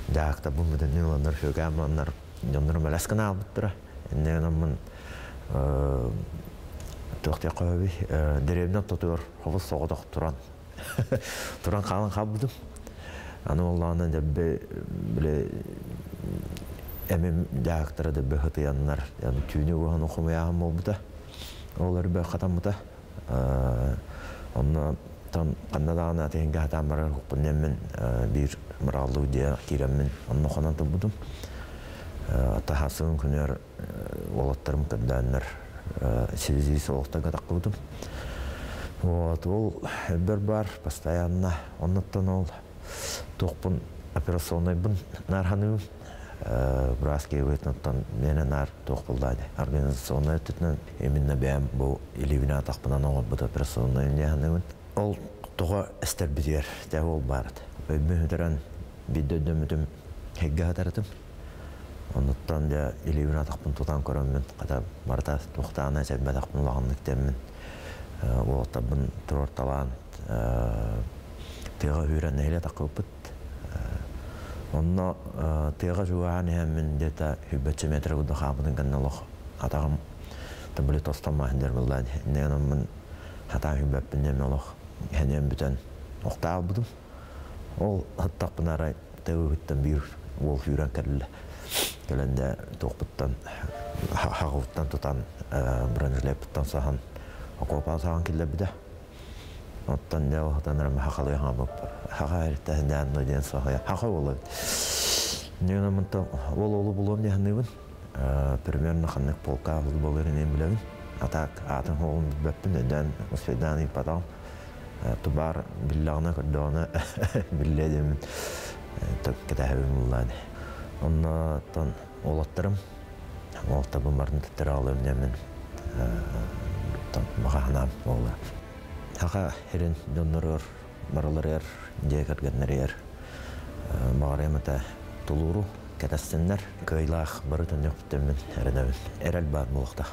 Speaker 11: дақта бұмыдан нюланар, фөгамланар, жондырым әләскін албыттыра. Эннен тоқтия қойбей, деревнен тұтыр, хавыз соғыдақ тұран. Тұран қалын қабыдым. Аны олағынан біле Эмем дактора да бехаты яннар, ян түйне ухан окумаягым болбута. Олар бе катамыта. Онна там кандадагына тегенге хатам барар хукуннемен бир мураллуу дия киреммен онна ханан табудум. Атахасын күнер олаттарым кадданнар связи соолуктага таккудум. Вот ол бер бар постоянно оннаттан ол токпун операционный бун нарханым. Браски өтнөттөн менен ар токулдайды. Организационный өтнөн именно бәм бу иливина тахпынан оңот бут операционный неханын. Ол Тоға істер бізер, де ол барыды. Өймөйдерін бидді хегге атарытым. Онуттан да илеуін атақпын тұтан көрімін, қата барда тұқтағына жәбі атақпын лағынлық демін. Оғыттабын тұрорталан тыға үйрен әйлі атақы өпіт. Онына тыға жуаған әмін дета хүббетші метрі бұды қабыдың кәннеліқ атағым табылы тостамайындер бұллады. Нәгінімін хатан хүббәппін демеліқ әнем бүтін оқтағы бұдым. Ол хаттақпын арай тыға үттен бір ол үйрен кәрілі. Көлінде тоқпыттан, хағылттан тұтан бұрынжылайпыттан саған окопал саған келі біді. Оттан да оқтан әрімі хақалы ғамып, хаға әрітті дән өйден сағая. Хақа олы. Нені мұнта ол олы болуым дегеннігін. Примерно қанық полка ғыз болырын ең білігін. Атақ атын олын бәппін өйден ұспейдан ипатағым. Тұбар біллағына күрдіғына білледемін. Түк кәтәхібім ұллады. Оннан олаттырым, олатта бұмардың түттері алып немін мағанам олы. Хаға ерін донырыр, барылыр ер, декергенер ер, бағареметі тұлыру, кәтәстенлер, көйлақ бары түнек бүттемін әрінәуін. Әрәл бар мұлықта.